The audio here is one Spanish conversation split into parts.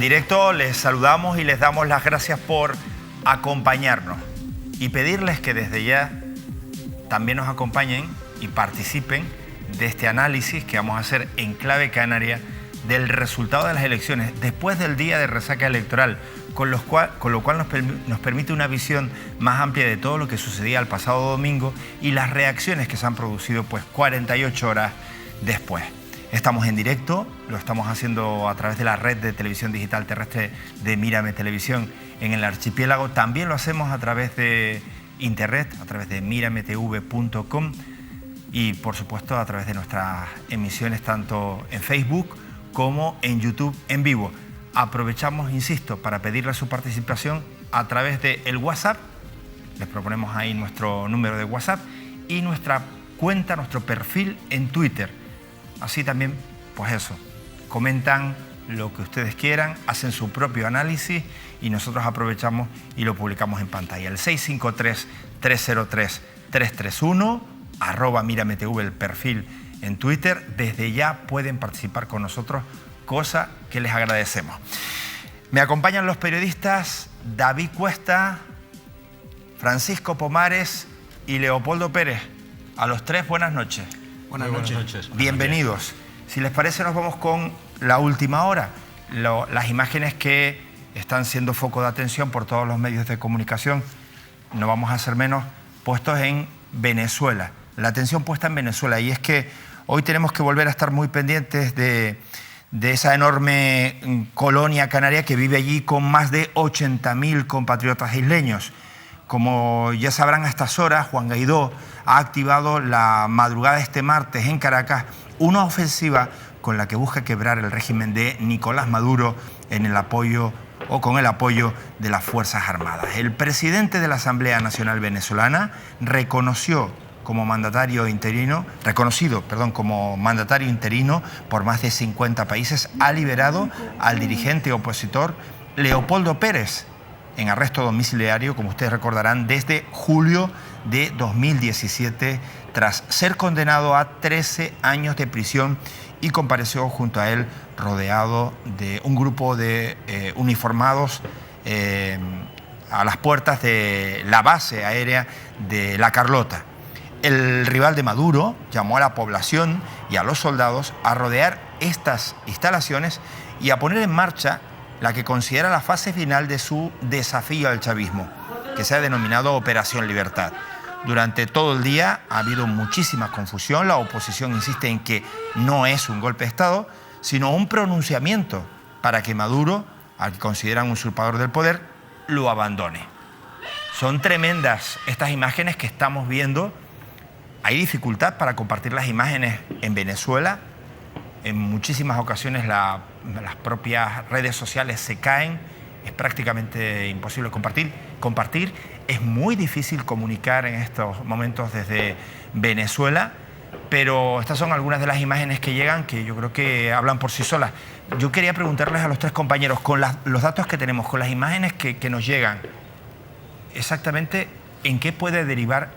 directo les saludamos y les damos las gracias por acompañarnos y pedirles que desde ya también nos acompañen y participen de este análisis que vamos a hacer en Clave Canaria del resultado de las elecciones después del día de resaca electoral, con lo cual nos permite una visión más amplia de todo lo que sucedía el pasado domingo y las reacciones que se han producido pues 48 horas después. Estamos en directo, lo estamos haciendo a través de la red de televisión digital terrestre de Mírame Televisión en el archipiélago. También lo hacemos a través de internet, a través de mirametv.com y por supuesto a través de nuestras emisiones tanto en Facebook como en YouTube en vivo. Aprovechamos, insisto, para pedirle su participación a través del WhatsApp. Les proponemos ahí nuestro número de WhatsApp y nuestra cuenta, nuestro perfil en Twitter. Así también, pues eso, comentan lo que ustedes quieran, hacen su propio análisis y nosotros aprovechamos y lo publicamos en pantalla. El 653-303-331, @MírameTV, el perfil en Twitter. Desde ya pueden participar con nosotros, cosa que les agradecemos. Me acompañan los periodistas David Cuesta, Francisco Pomares y Leopoldo Pérez. A los tres, buenas noches. Buenas noches. Bienvenidos. Si les parece, nos vamos con la última hora. Las imágenes que están siendo foco de atención por todos los medios de comunicación, no vamos a hacer menos, puestos en Venezuela. La atención puesta en Venezuela. Y es que hoy tenemos que volver a estar muy pendientes de esa enorme colonia canaria que vive allí con más de 80.000 compatriotas isleños. Como ya sabrán, a estas horas, Juan Guaidó ha activado la madrugada de este martes en Caracas una ofensiva con la que busca quebrar el régimen de Nicolás Maduro con el apoyo de las Fuerzas Armadas. El presidente de la Asamblea Nacional Venezolana reconocido como mandatario interino por más de 50 países, ha liberado al dirigente opositor Leopoldo Pérez, en arresto domiciliario, como ustedes recordarán, desde julio de 2017, tras ser condenado a 13 años de prisión, y compareció junto a él rodeado de un grupo de uniformados a las puertas de la base aérea de La Carlota. El rival de Maduro llamó a la población y a los soldados a rodear estas instalaciones y a poner en marcha la que considera la fase final de su desafío al chavismo, que se ha denominado Operación Libertad. Durante todo el día ha habido muchísima confusión. La oposición insiste en que no es un golpe de Estado, sino un pronunciamiento para que Maduro, al que consideran usurpador del poder, lo abandone. Son tremendas estas imágenes que estamos viendo. Hay dificultad para compartir las imágenes en Venezuela. En muchísimas ocasiones las propias redes sociales se caen, es prácticamente imposible compartir. Es muy difícil comunicar en estos momentos desde Venezuela, pero estas son algunas de las imágenes que llegan, que yo creo que hablan por sí solas. Yo quería preguntarles a los tres compañeros, con los datos que tenemos, con las imágenes que nos llegan, exactamente en qué puede derivar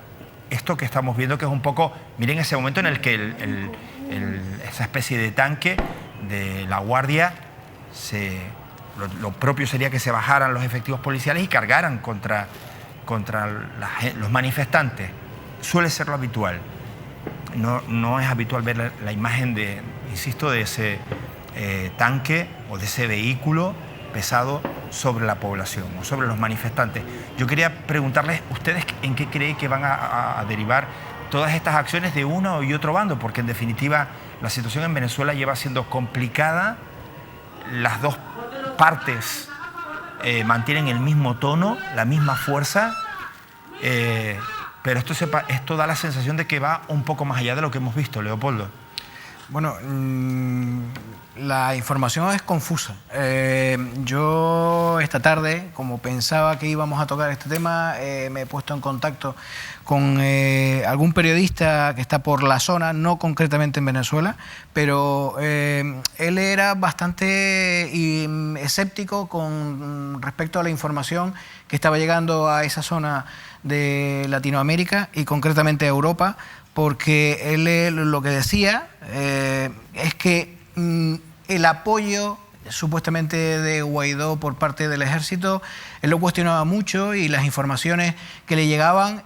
esto que estamos viendo, que es un poco, miren ese momento en el que esa especie de tanque de la Guardia, lo propio sería que se bajaran los efectivos policiales y cargaran contra los manifestantes. Suele ser lo habitual. No es habitual ver la imagen de ese tanque o de ese vehículo pesado sobre la población o sobre los manifestantes. Yo quería preguntarles, ¿ustedes en qué creen que van a derivar todas estas acciones de uno y otro bando? Porque en definitiva la situación en Venezuela lleva siendo complicada. Las dos partes mantienen el mismo tono, la misma fuerza, pero esto da la sensación de que va un poco más allá de lo que hemos visto, Leopoldo. Bueno, la información es confusa. Yo esta tarde, como pensaba que íbamos a tocar este tema, me he puesto en contacto con algún periodista que está por la zona, no concretamente en Venezuela, pero él era bastante escéptico con respecto a la información que estaba llegando a esa zona de Latinoamérica y concretamente a Europa, porque él lo que decía es que el apoyo supuestamente de Guaidó por parte del ejército, él lo cuestionaba mucho y las informaciones que le llegaban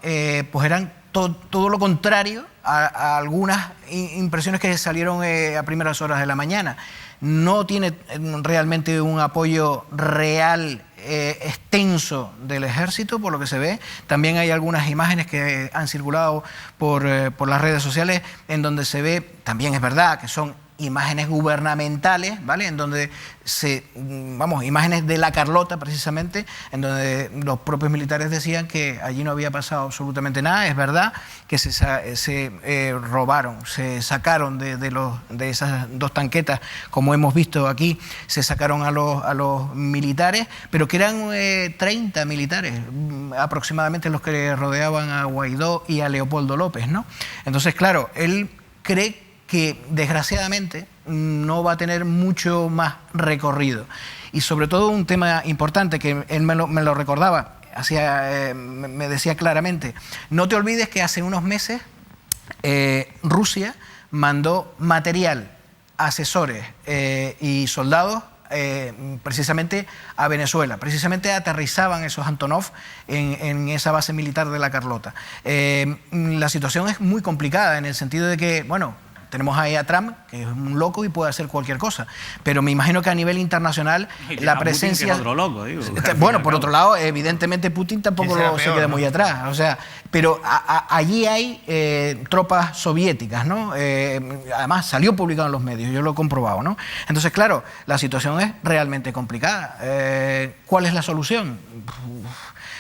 pues eran todo lo contrario a algunas impresiones que salieron a primeras horas de la mañana. No tiene realmente un apoyo real extenso del ejército, por lo que se ve. También hay algunas imágenes que han circulado por las redes sociales en donde se ve, también es verdad que son imágenes gubernamentales, ¿vale? En donde imágenes de la Carlota precisamente, en donde los propios militares decían que allí no había pasado absolutamente nada. Es verdad que se robaron, se sacaron de esas 2 tanquetas, como hemos visto aquí, se sacaron a los militares, pero que eran 30 militares aproximadamente los que rodeaban a Guaidó y a Leopoldo López, ¿no? Entonces, claro, él cree que desgraciadamente no va a tener mucho más recorrido. Y sobre todo un tema importante que él me lo recordaba, me decía claramente, no te olvides que hace unos meses Rusia mandó material, asesores y soldados precisamente a Venezuela. Precisamente aterrizaban esos Antonov en esa base militar de la Carlota. La situación es muy complicada en el sentido de que, bueno, tenemos ahí a Trump, que es un loco y puede hacer cualquier cosa. Pero me imagino que a nivel internacional la presencia... Putin, que es otro loco, digo. Bueno, por otro lado, evidentemente Putin tampoco se queda muy atrás. O sea, pero allí hay tropas soviéticas, ¿no? Además, salió publicado en los medios, yo lo he comprobado, ¿no? Entonces, claro, la situación es realmente complicada. ¿Cuál es la solución?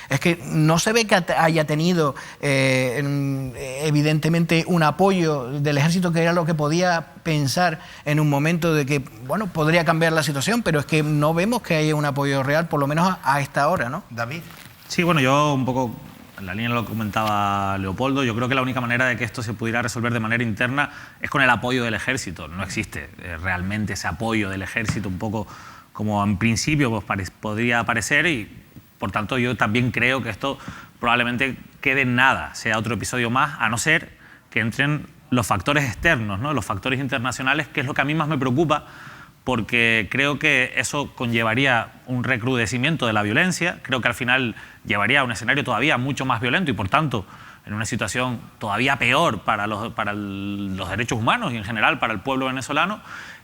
Es que no se ve que haya tenido evidentemente un apoyo del ejército, que era lo que podía pensar en un momento de que, bueno, podría cambiar la situación, pero es que no vemos que haya un apoyo real, por lo menos a esta hora, ¿no? David. Sí, bueno, yo un poco en la línea de lo que comentaba Leopoldo, yo creo que la única manera de que esto se pudiera resolver de manera interna es con el apoyo del ejército. No existe realmente ese apoyo del ejército, un poco como en principio pues, podría parecer, y por tanto, yo también creo que esto probablemente quede en nada, sea otro episodio más, a no ser que entren los factores externos, ¿no? Los factores internacionales, que es lo que a mí más me preocupa, porque creo que eso conllevaría un recrudecimiento de la violencia, creo que al final llevaría a un escenario todavía mucho más violento y, por tanto, en una situación todavía peor para los derechos humanos y, en general, para el pueblo venezolano.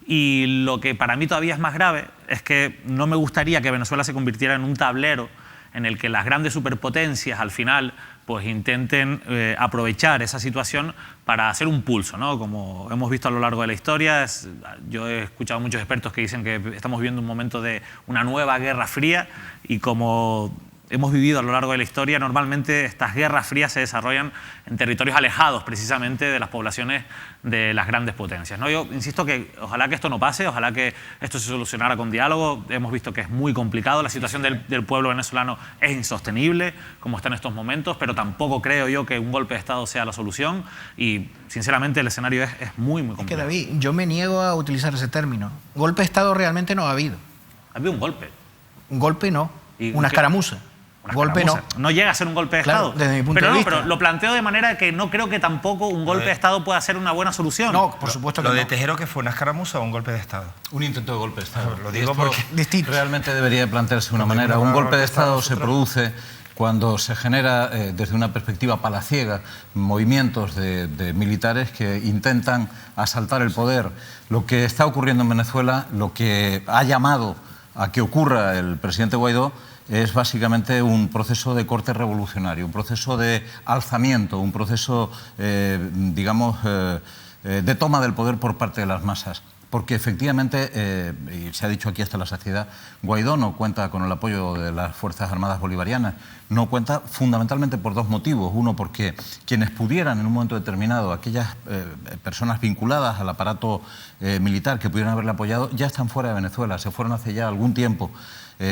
Y lo que para mí todavía es más grave es que no me gustaría que Venezuela se convirtiera en un tablero en el que las grandes superpotencias al final pues intenten aprovechar esa situación para hacer un pulso, ¿no? Como hemos visto a lo largo de la historia, yo he escuchado a muchos expertos que dicen que estamos viviendo un momento de una nueva guerra fría, y como hemos vivido a lo largo de la historia, normalmente estas guerras frías se desarrollan en territorios alejados precisamente de las poblaciones de las grandes potencias, ¿no? Yo insisto que ojalá que esto no pase, ojalá que esto se solucionara con diálogo. Hemos visto que es muy complicado, la situación del pueblo venezolano es insostenible como está en estos momentos, pero tampoco creo yo que un golpe de Estado sea la solución, y sinceramente el escenario es muy, muy complicado. Es que, David, yo me niego a utilizar ese término. Golpe de Estado realmente no ha habido. Ha habido un golpe. Un golpe no, una escaramuza. Golpe no. No llega a ser un golpe de Estado. Desde mi punto de vista. Pero lo planteo de manera que no creo que tampoco un golpe de Estado pueda ser una buena solución. No, por supuesto que no. ¿Lo de Tejero que fue una escaramuza o un golpe de Estado? Un intento de golpe de Estado. Lo digo porque realmente debería plantearse de una manera. Un golpe de Estado se produce cuando se genera, desde una perspectiva palaciega, movimientos de militares que intentan asaltar el poder. Lo que está ocurriendo en Venezuela, lo que ha llamado a que ocurra el presidente Guaidó, es básicamente un proceso de corte revolucionario, un proceso de alzamiento, un proceso, digamos, de toma del poder por parte de las masas. Porque efectivamente, y se ha dicho aquí hasta la saciedad, Guaidó no cuenta con el apoyo de las Fuerzas Armadas Bolivarianas. No cuenta fundamentalmente por 2 motivos. Uno, porque quienes pudieran en un momento determinado, aquellas personas vinculadas al aparato militar que pudieran haberle apoyado, ya están fuera de Venezuela, se fueron hace ya algún tiempo,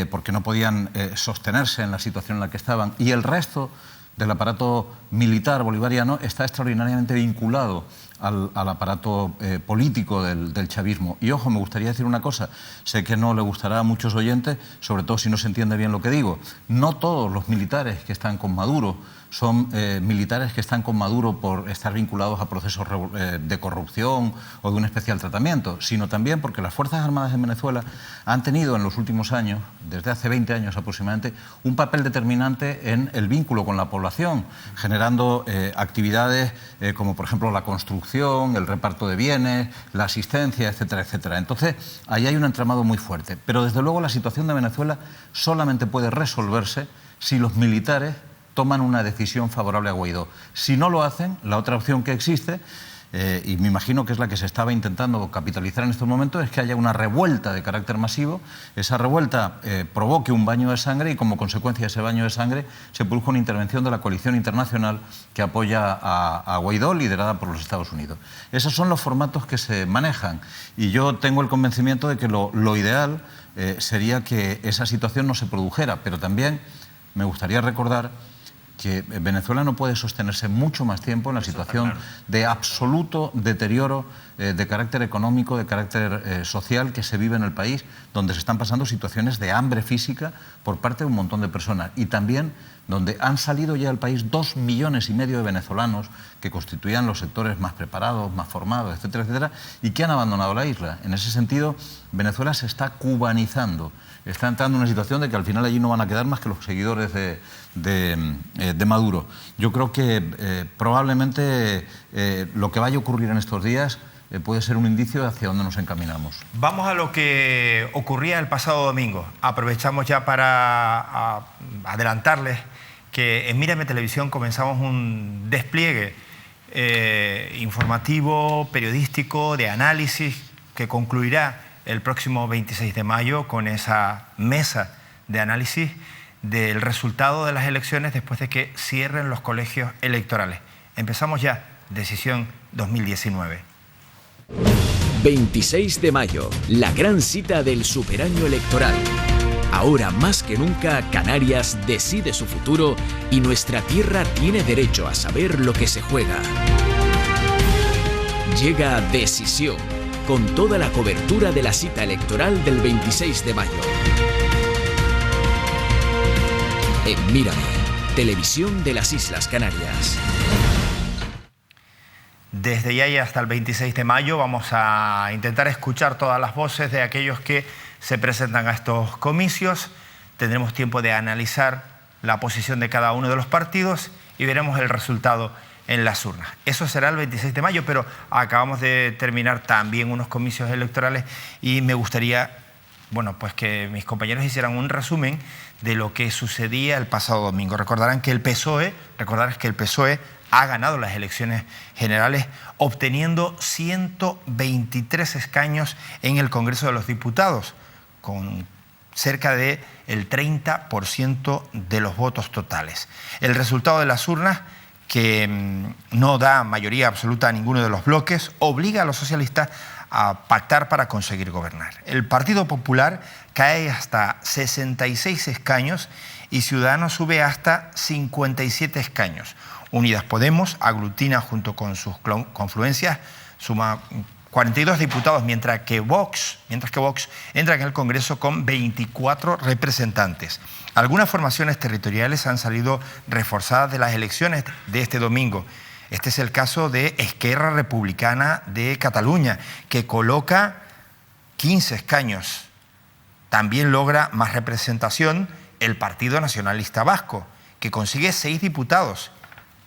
porque no podían sostenerse en la situación en la que estaban. Y el resto del aparato militar bolivariano está extraordinariamente vinculado al aparato político del chavismo. Y ojo, me gustaría decir una cosa, sé que no le gustará a muchos oyentes, sobre todo si no se entiende bien lo que digo. No todos los militares que están con Maduro son militares que están con Maduro por estar vinculados a procesos de corrupción o de un especial tratamiento, sino también porque las Fuerzas Armadas en Venezuela han tenido en los últimos años, desde hace 20 años aproximadamente, un papel determinante en el vínculo con la población, generando actividades como por ejemplo la construcción, el reparto de bienes, la asistencia, etcétera, etcétera. Entonces, ahí hay un entramado muy fuerte. Pero desde luego la situación de Venezuela solamente puede resolverse si los militares toman una decisión favorable a Guaidó. Si no lo hacen, la otra opción que existe, y me imagino que es la que se estaba intentando capitalizar en estos momentos, es que haya una revuelta de carácter masivo, esa revuelta provoque un baño de sangre y como consecuencia de ese baño de sangre se produjo una intervención de la coalición internacional que apoya a Guaidó, liderada por los Estados Unidos. Esos son los formatos que se manejan y yo tengo el convencimiento de que lo ideal sería que esa situación no se produjera, pero también me gustaría recordar que Venezuela no puede sostenerse mucho más tiempo en la situación de absoluto deterioro de carácter económico, de carácter social que se vive en el país, donde se están pasando situaciones de hambre física por parte de un montón de personas y también donde han salido ya al país 2,5 millones de venezolanos que constituían los sectores más preparados, más formados, etcétera, etcétera, y que han abandonado la isla. En ese sentido, Venezuela se está cubanizando, está entrando en una situación de que al final allí no van a quedar más que los seguidores de Maduro. Yo creo que probablemente lo que vaya a ocurrir en estos días puede ser un indicio de hacia dónde nos encaminamos. Vamos a lo que ocurría el pasado domingo. Aprovechamos ya para adelantarles que en Mírame Televisión comenzamos un despliegue informativo, periodístico, de análisis que concluirá el próximo 26 de mayo con esa mesa de análisis del resultado de las elecciones después de que cierren los colegios electorales. Empezamos ya, Decisión 2019. 26 de mayo, la gran cita del superaño electoral. Ahora más que nunca, Canarias decide su futuro y nuestra tierra tiene derecho a saber lo que se juega. Llega Decisión, con toda la cobertura de la cita electoral del 26 de mayo. En Mírame, Televisión de las Islas Canarias. Desde ya y hasta el 26 de mayo vamos a intentar escuchar todas las voces de aquellos que se presentan a estos comicios. Tendremos tiempo de analizar la posición de cada uno de los partidos y veremos el resultado en las urnas. Eso será el 26 de mayo, pero acabamos de terminar también unos comicios electorales y me gustaría, bueno, pues que mis compañeros hicieran un resumen de lo que sucedía el pasado domingo. Recordarán que el PSOE ha ganado las elecciones generales obteniendo 123 escaños en el Congreso de los Diputados, con cerca del 30% de los votos totales. El resultado de las urnas, que no da mayoría absoluta a ninguno de los bloques, obliga a los socialistas a pactar para conseguir gobernar. El Partido Popular cae hasta 66 escaños y Ciudadanos sube hasta 57 escaños. Unidas Podemos aglutina junto con sus confluencias, suma 42 diputados, mientras que Vox entra en el Congreso con 24 representantes. Algunas formaciones territoriales han salido reforzadas de las elecciones de este domingo. Este es el caso de Esquerra Republicana de Cataluña, que coloca 15 escaños. También logra más representación el Partido Nacionalista Vasco, que consigue 6 diputados,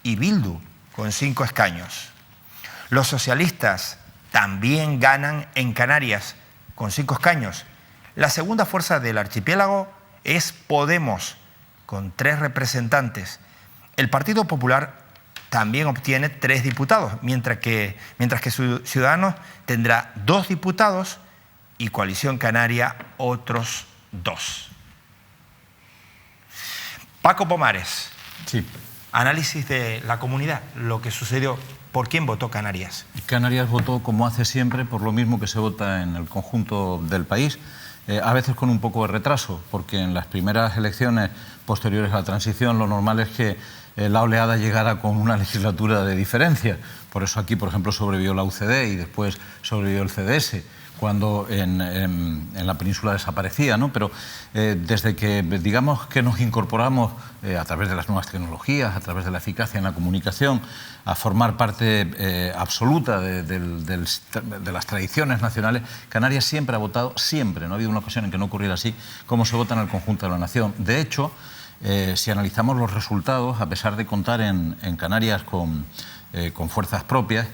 y Bildu, con 5 escaños. Los socialistas también ganan en Canarias, con 5 escaños. La segunda fuerza del archipiélago es Podemos, con 3 representantes. El Partido Popular también obtiene 3 diputados, mientras que Ciudadanos tendrá 2 diputados y Coalición Canaria otros 2. Paco Pomares. Sí. Análisis de la comunidad, lo que sucedió. ¿Por quién votó Canarias? Canarias votó, como hace siempre, por lo mismo que se vota en el conjunto del país, a veces con un poco de retraso, porque en las primeras elecciones posteriores a la transición lo normal es que la oleada llegara con una legislatura de diferencia. Por eso aquí, por ejemplo, sobrevivió la UCD y después sobrevivió el CDS, cuando en la península desaparecía, ¿no? Pero desde que, digamos, que nos incorporamos a través de las nuevas tecnologías, a través de la eficacia en la comunicación, a formar parte absoluta de las tradiciones nacionales, Canarias siempre ha votado, siempre, no ha habido una ocasión en que no ocurriera así, como se vota en el conjunto de la nación. De hecho, si analizamos los resultados, a pesar de contar en Canarias con fuerzas propias,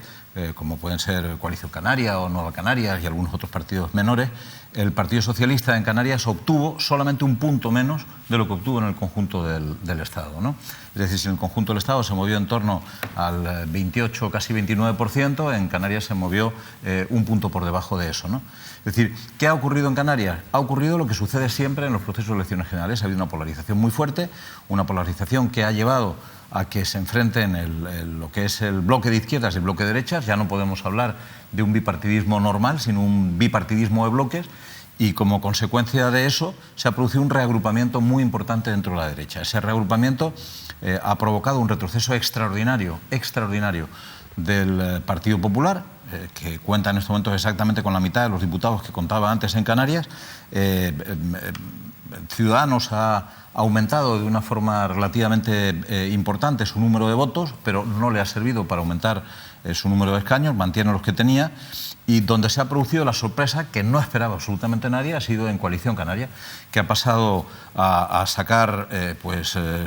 como pueden ser Coalición Canaria o Nueva Canarias y algunos otros partidos menores, el Partido Socialista en Canarias obtuvo solamente un punto menos de lo que obtuvo en el conjunto del Estado, ¿no? Es decir, si en el conjunto del Estado se movió en torno al 28, casi 29%, en Canarias se movió un punto por debajo de eso, ¿no? Es decir, ¿qué ha ocurrido en Canarias? Ha ocurrido lo que sucede siempre en los procesos de elecciones generales. Ha habido una polarización muy fuerte, una polarización que ha llevado a que se enfrenten lo que es el bloque de izquierdas y el bloque de derechas. Ya no podemos hablar de un bipartidismo normal, sino un bipartidismo de bloques, y como consecuencia de eso se ha producido un reagrupamiento muy importante dentro de la derecha. Ese reagrupamiento ha provocado un retroceso extraordinario del Partido Popular, que cuenta en estos momentos exactamente con la mitad de los diputados que contaba antes en Canarias. Ciudadanos ha aumentado de una forma relativamente importante su número de votos, pero no le ha servido para aumentar su número de escaños, mantiene los que tenía, y donde se ha producido la sorpresa que no esperaba absolutamente nadie ha sido en Coalición Canaria, que ha pasado a sacar,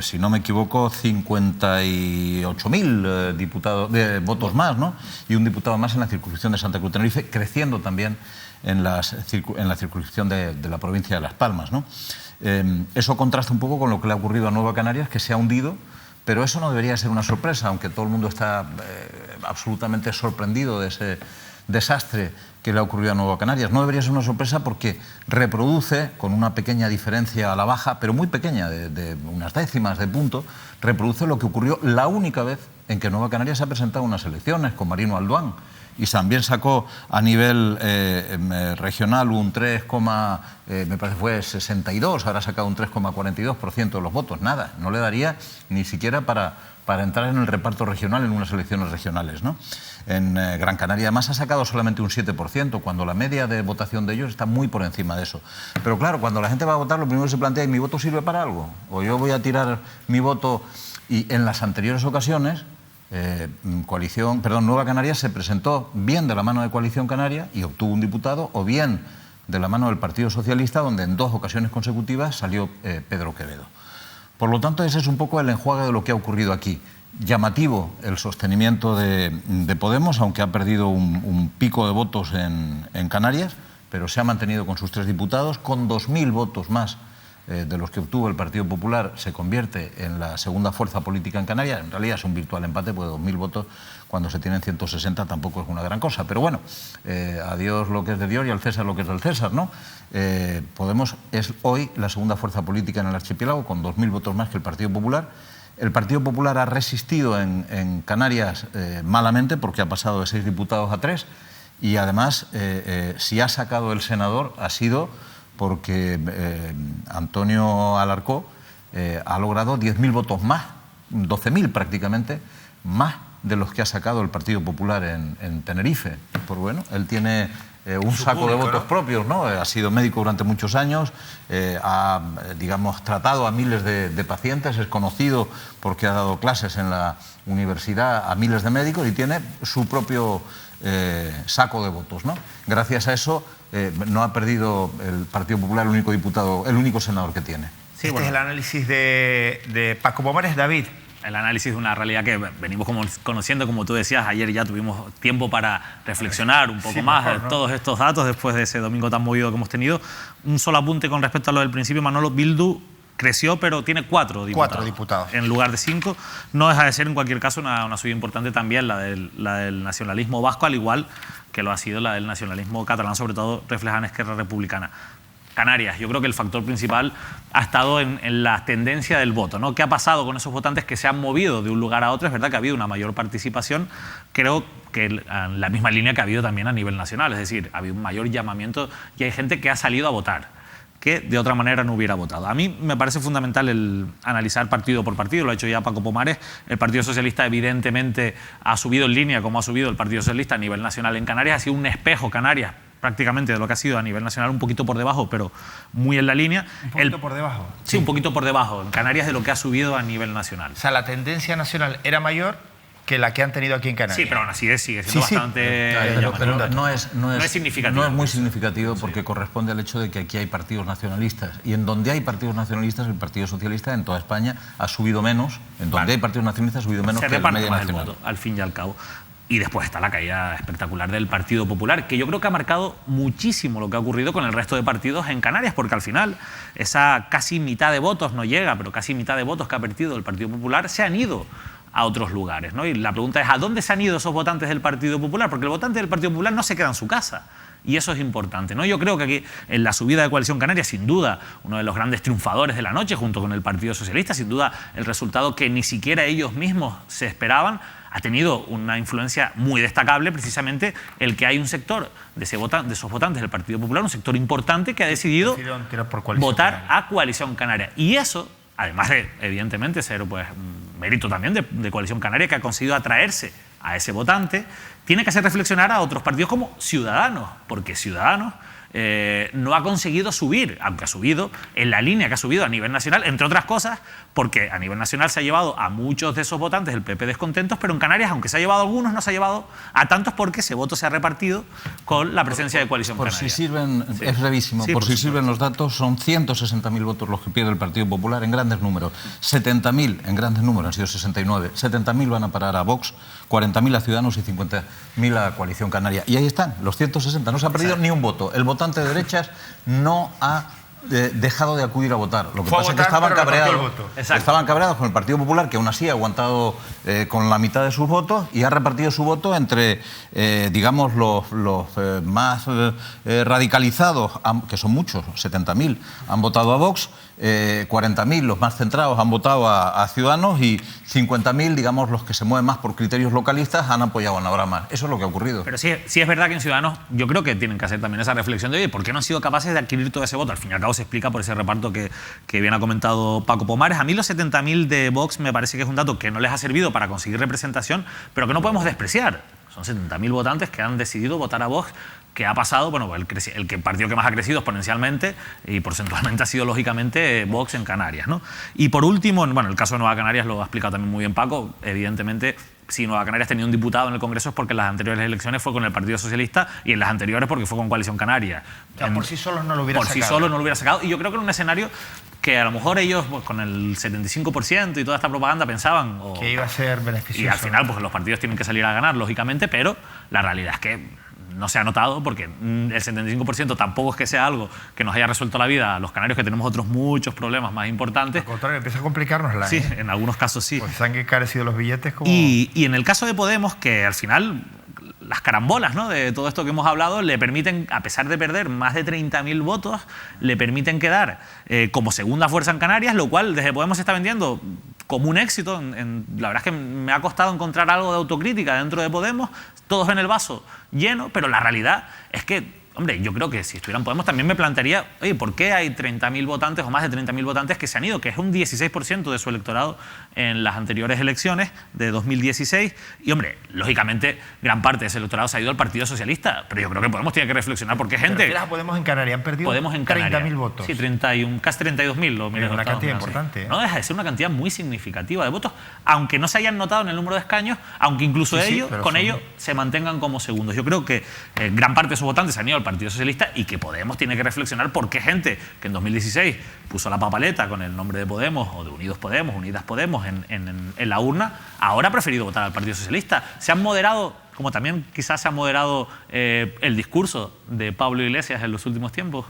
si no me equivoco, 58.000 votos más, ¿no? Y un diputado más en la circunscripción de Santa Cruz de Tenerife, creciendo también en la circunscripción de la provincia de Las Palmas, ¿no? Eso contrasta un poco con lo que le ha ocurrido a Nueva Canarias, que se ha hundido, pero eso no debería ser una sorpresa, aunque todo el mundo está absolutamente sorprendido de ese desastre que le ha ocurrido a Nueva Canarias. No debería ser una sorpresa porque reproduce, con una pequeña diferencia a la baja, pero muy pequeña, de unas décimas de punto, reproduce lo que ocurrió la única vez en que Nueva Canarias se ha presentado a unas elecciones, con Marino Alduán, y también sacó a nivel regional un 62, ahora ha sacado un 3,42% de los votos. Nada, no le daría ni siquiera para entrar en el reparto regional en unas elecciones regionales, ¿no? En Gran Canaria además ha sacado solamente un 7%, cuando la media de votación de ellos está muy por encima de eso. Pero claro, cuando la gente va a votar, lo primero que se plantea es: ¿mi voto sirve para algo? ¿O yo voy a tirar mi voto? Y en las anteriores ocasiones, Nueva Canarias se presentó bien de la mano de Coalición Canaria y obtuvo un diputado, o bien de la mano del Partido Socialista, donde en 2 ocasiones consecutivas salió Pedro Quevedo. Por lo tanto, ese es un poco el enjuague de lo que ha ocurrido aquí. Llamativo el sostenimiento de Podemos, aunque ha perdido un pico de votos en Canarias, pero se ha mantenido con sus 3 diputados, con 2.000 votos más de los que obtuvo el Partido Popular. Se convierte en la segunda fuerza política en Canarias. En realidad es un virtual empate, pues 2.000 votos cuando se tienen 160 tampoco es una gran cosa. Pero bueno, a Dios lo que es de Dios y al César lo que es del César, ¿no? Podemos es hoy la segunda fuerza política en el archipiélago, con 2.000 votos más que el Partido Popular. El Partido Popular ha resistido en Canarias malamente, porque ha pasado de 6 diputados a 3, y además, si ha sacado el senador, ha sido porque Antonio Alarcó ha logrado 10.000 votos más, 12.000 prácticamente, más de los que ha sacado el Partido Popular en Tenerife. Pues bueno, él tiene un saco de votos propios, ¿no? Ha sido médico durante muchos años, ha, digamos, tratado a miles de pacientes, es conocido porque ha dado clases en la universidad a miles de médicos y tiene su propio saco de votos, ¿no? Gracias a eso no ha perdido el Partido Popular el único diputado, el único senador que tiene. Sí, este es el análisis de Paco Pomares. David. El análisis de una realidad que venimos conociendo, como tú decías. Ayer ya tuvimos tiempo para reflexionar un poco más de todos estos datos después de ese domingo tan movido que hemos tenido. Un solo apunte con respecto a lo del principio. Manolo, Bildu creció, pero tiene 4 diputados. 4 diputados. En lugar de 5. No deja de ser, en cualquier caso, una subida importante también la del nacionalismo vasco, al igual que lo ha sido la del nacionalismo catalán, sobre todo reflejada en Esquerra Republicana. Canarias, yo creo que el factor principal ha estado en la tendencia del voto, ¿no? ¿Qué ha pasado con esos votantes que se han movido de un lugar a otro? Es verdad que ha habido una mayor participación, creo que en la misma línea que ha habido también a nivel nacional, es decir, ha habido un mayor llamamiento y hay gente que ha salido a votar. que de otra manera no hubiera votado. A mí me parece fundamental el analizar partido por partido, lo ha hecho ya Paco Pomares. El Partido Socialista evidentemente ha subido en línea como ha subido el Partido Socialista a nivel nacional en Canarias, ha sido un espejo Canarias prácticamente de lo que ha sido a nivel nacional, un poquito por debajo, pero muy en la línea. ¿Un poquito por debajo? Sí, un poquito por debajo en Canarias de lo que ha subido a nivel nacional. O sea, la tendencia nacional era mayor que la que han tenido aquí en Canarias. Sí, pero aún así sigue siendo bastante... Pero no es significativo. No es muy significativo porque corresponde al hecho de que aquí hay partidos nacionalistas. Y en donde hay partidos nacionalistas, el Partido Socialista en toda España ha subido menos. En donde hay partidos nacionalistas ha subido menos que la media nacional. Voto, al fin y al cabo. Y después está la caída espectacular del Partido Popular, que yo creo que ha marcado muchísimo lo que ha ocurrido con el resto de partidos en Canarias, porque al final esa casi mitad de votos, no llega, pero casi mitad de votos que ha perdido el Partido Popular se han ido a otros lugares, ¿no? Y la pregunta es, ¿a dónde se han ido esos votantes del Partido Popular? Porque el votante del Partido Popular no se queda en su casa. Y eso es importante, ¿no? Yo creo que aquí, en la subida de Coalición Canaria, sin duda, uno de los grandes triunfadores de la noche, junto con el Partido Socialista, sin duda, el resultado que ni siquiera ellos mismos se esperaban, ha tenido una influencia muy destacable, precisamente el que hay un sector de esos votantes del Partido Popular, un sector importante que ha decidido votar a Coalición Canaria. Y eso, además de, evidentemente, ser pues, un mérito también de Coalición Canaria, que ha conseguido atraerse a ese votante, tiene que hacer reflexionar a otros partidos como Ciudadanos, porque Ciudadanos no ha conseguido subir, aunque ha subido en la línea que ha subido a nivel nacional, entre otras cosas, porque a nivel nacional se ha llevado a muchos de esos votantes del PP descontentos, pero en Canarias, aunque se ha llevado a algunos, no se ha llevado a tantos porque ese voto se ha repartido con la presencia de Coalición Canaria. Por si sirven, sí. Es brevísimo, sí, por si sirven los datos, son 160.000 votos los que pierde el Partido Popular en grandes números, 70.000 en grandes números, han sido 69, 70.000 van a parar a Vox, 40.000 a Ciudadanos y 50.000 a Coalición Canaria. Y ahí están, los 160, no se ha perdido ni un voto. El votante de derechas no ha dejado de acudir a votar. Lo que pasa es que estaban cabreados con el Partido Popular, que aún así ha aguantado con la mitad de sus votos y ha repartido su voto entre, digamos, los más radicalizados, que son muchos, 70.000, han votado a Vox, 40.000, los más centrados, han votado a Ciudadanos y 50.000, digamos, los que se mueven más por criterios localistas, han apoyado a Navarra. Eso es lo que ha ocurrido. Pero sí es verdad que en Ciudadanos yo creo que tienen que hacer también esa reflexión de, oye, ¿por qué no han sido capaces de adquirir todo ese voto? Al fin y al cabo se explica por ese reparto que bien ha comentado Paco Pomares. A mí los 70.000 de Vox me parece que es un dato que no les ha servido para conseguir representación, pero que no podemos despreciar. Son 70.000 votantes que han decidido votar a Vox, que ha pasado, bueno, el partido que más ha crecido exponencialmente y porcentualmente ha sido, lógicamente, Vox en Canarias, ¿no? Y por último, bueno, el caso de Nueva Canarias lo ha explicado también muy bien Paco, evidentemente, si Nueva Canarias tenía un diputado en el Congreso es porque en las anteriores elecciones fue con el Partido Socialista y en las anteriores porque fue con Coalición Canaria. O sea, por sí solo no lo hubiera sacado. Por sí solo no lo hubiera sacado. Y yo creo que era un escenario que a lo mejor ellos, pues, con el 75% y toda esta propaganda, pensaban... que iba a ser beneficioso. Y al final, pues los partidos tienen que salir a ganar, lógicamente, pero la realidad es que no se ha notado porque el 75% tampoco es que sea algo que nos haya resuelto la vida a los canarios, que tenemos otros muchos problemas más importantes. Al contrario, empieza a complicárnosla. Sí, en algunos casos sí. Pues se han encarecido los billetes como... Y en el caso de Podemos, que al final las carambolas, ¿no?, de todo esto que hemos hablado le permiten, a pesar de perder más de 30.000 votos, le permiten quedar como segunda fuerza en Canarias, lo cual desde Podemos se está vendiendo como un éxito. La verdad es que me ha costado encontrar algo de autocrítica dentro de Podemos. Todos ven el vaso lleno, pero la realidad es que, hombre, yo creo que si estuvieran Podemos también me plantearía, oye, ¿por qué hay 30.000 votantes o más de 30.000 votantes que se han ido? Que es un 16% de su electorado en las anteriores elecciones de 2016. Y, hombre, lógicamente, gran parte de ese electorado se ha ido al Partido Socialista. Pero yo creo que Podemos tiene que reflexionar porque gente... ¿Pero Podemos en Canarias? Han perdido 30.000 votos. Sí, casi 32.000. Es una cantidad importante. No deja de ser una cantidad muy significativa de votos, aunque no se hayan notado en el número de escaños, aunque incluso ellos se mantengan como segundos. Yo creo que gran parte de sus votantes se han ido al Partido Socialista y que Podemos tiene que reflexionar por qué gente que en 2016 puso la papaleta con el nombre de Podemos o de Unidos Podemos, Unidas Podemos en la urna, ahora ha preferido votar al Partido Socialista. Se han moderado, como también quizás se ha moderado el discurso de Pablo Iglesias en los últimos tiempos.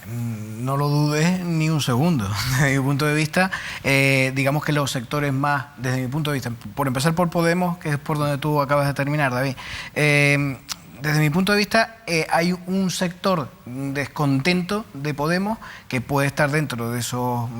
No lo dudes ni un segundo. Desde mi punto de vista, digamos que los sectores más, desde mi punto de vista, por empezar por Podemos, que es por donde tú acabas de terminar, David, desde mi punto de vista, hay un sector descontento de Podemos, que puede estar dentro de esos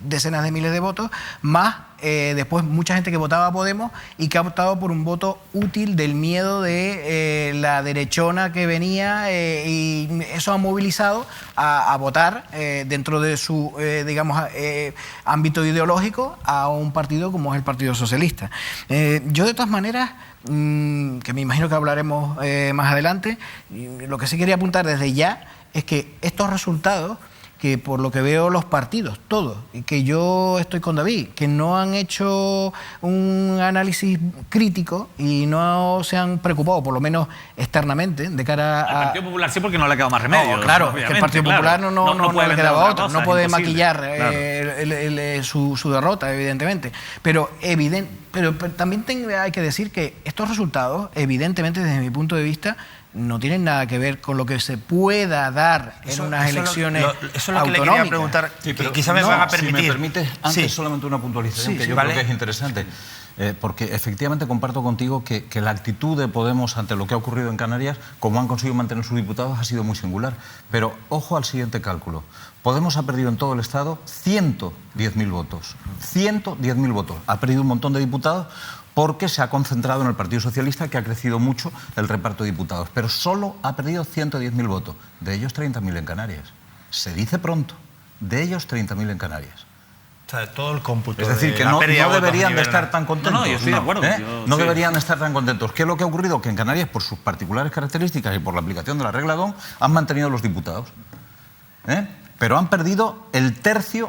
decenas de miles de votos, más después mucha gente que votaba a Podemos y que ha optado por un voto útil del miedo de la derechona que venía, y eso ha movilizado a votar dentro de su, digamos, ámbito ideológico a un partido como es el Partido Socialista. Yo de todas maneras, que me imagino que hablaremos más adelante, lo que sí quería apuntar desde ya es que estos resultados, que por lo que veo los partidos, todos, y que yo estoy con David, que no han hecho un análisis crítico y no se han preocupado, por lo menos externamente, de cara al Partido Popular sí, porque no le ha quedado más remedio. No, claro, que el Partido Popular no le quedaba otro, no puede maquillar su derrota, evidentemente. Pero también hay que decir que estos resultados, evidentemente, desde mi punto de vista, no tienen nada que ver con lo que se pueda dar en unas elecciones autonómicas. Eso es lo que le quería preguntar. Sí, pero quizá me van a permitir. Si me permites, antes solamente una puntualización que yo creo que es interesante. Porque efectivamente comparto contigo que la actitud de Podemos ante lo que ha ocurrido en Canarias, como han conseguido mantener sus diputados, ha sido muy singular. Pero ojo al siguiente cálculo. Podemos ha perdido en todo el Estado 110.000 votos. 110.000 votos. Ha perdido un montón de diputados porque se ha concentrado en el Partido Socialista, que ha crecido mucho el reparto de diputados. Pero solo ha perdido 110.000 votos. De ellos 30.000 en Canarias. Se dice pronto. De ellos 30.000 en Canarias. O sea, todo el cómputo. Es decir, que no deberían de estar tan contentos. No, yo estoy de acuerdo. No deberían estar tan contentos. ¿Qué es lo que ha ocurrido? Que en Canarias, por sus particulares características y por la aplicación de la regla DON, han mantenido los diputados. Pero han perdido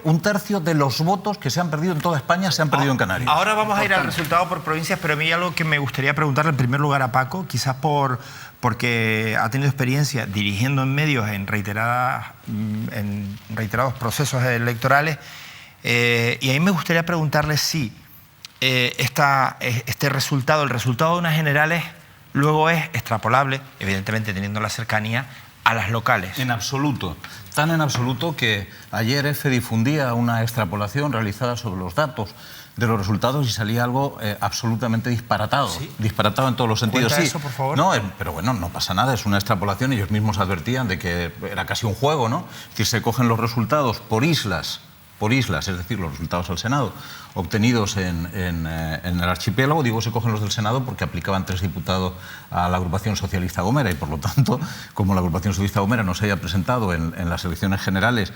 un tercio de los votos que se han perdido en toda España, se han perdido en Canarias. Ahora vamos a ir al resultado por provincias, pero a mí hay algo que me gustaría preguntarle en primer lugar a Paco, quizás porque ha tenido experiencia dirigiendo en medios en reiterados procesos electorales, y a mí me gustaría preguntarle si este resultado, el resultado de unas generales, luego es extrapolable, evidentemente teniendo la cercanía, a las locales. En absoluto. Tan en absoluto que ayer EFE difundía una extrapolación realizada sobre los datos de los resultados y salía algo absolutamente disparatado. ¿Sí? Disparatado en todos los sentidos. Sí. Eso, por favor. No, pero bueno, no pasa nada, es una extrapolación. Ellos mismos advertían de que era casi un juego, ¿no? Es decir, se cogen los resultados por islas, es decir, los resultados al Senado obtenidos en el archipiélago. Digo, se cogen los del Senado porque aplicaban 3 diputados a la agrupación socialista Gomera y, por lo tanto, como la agrupación socialista Gomera no se haya presentado en las elecciones generales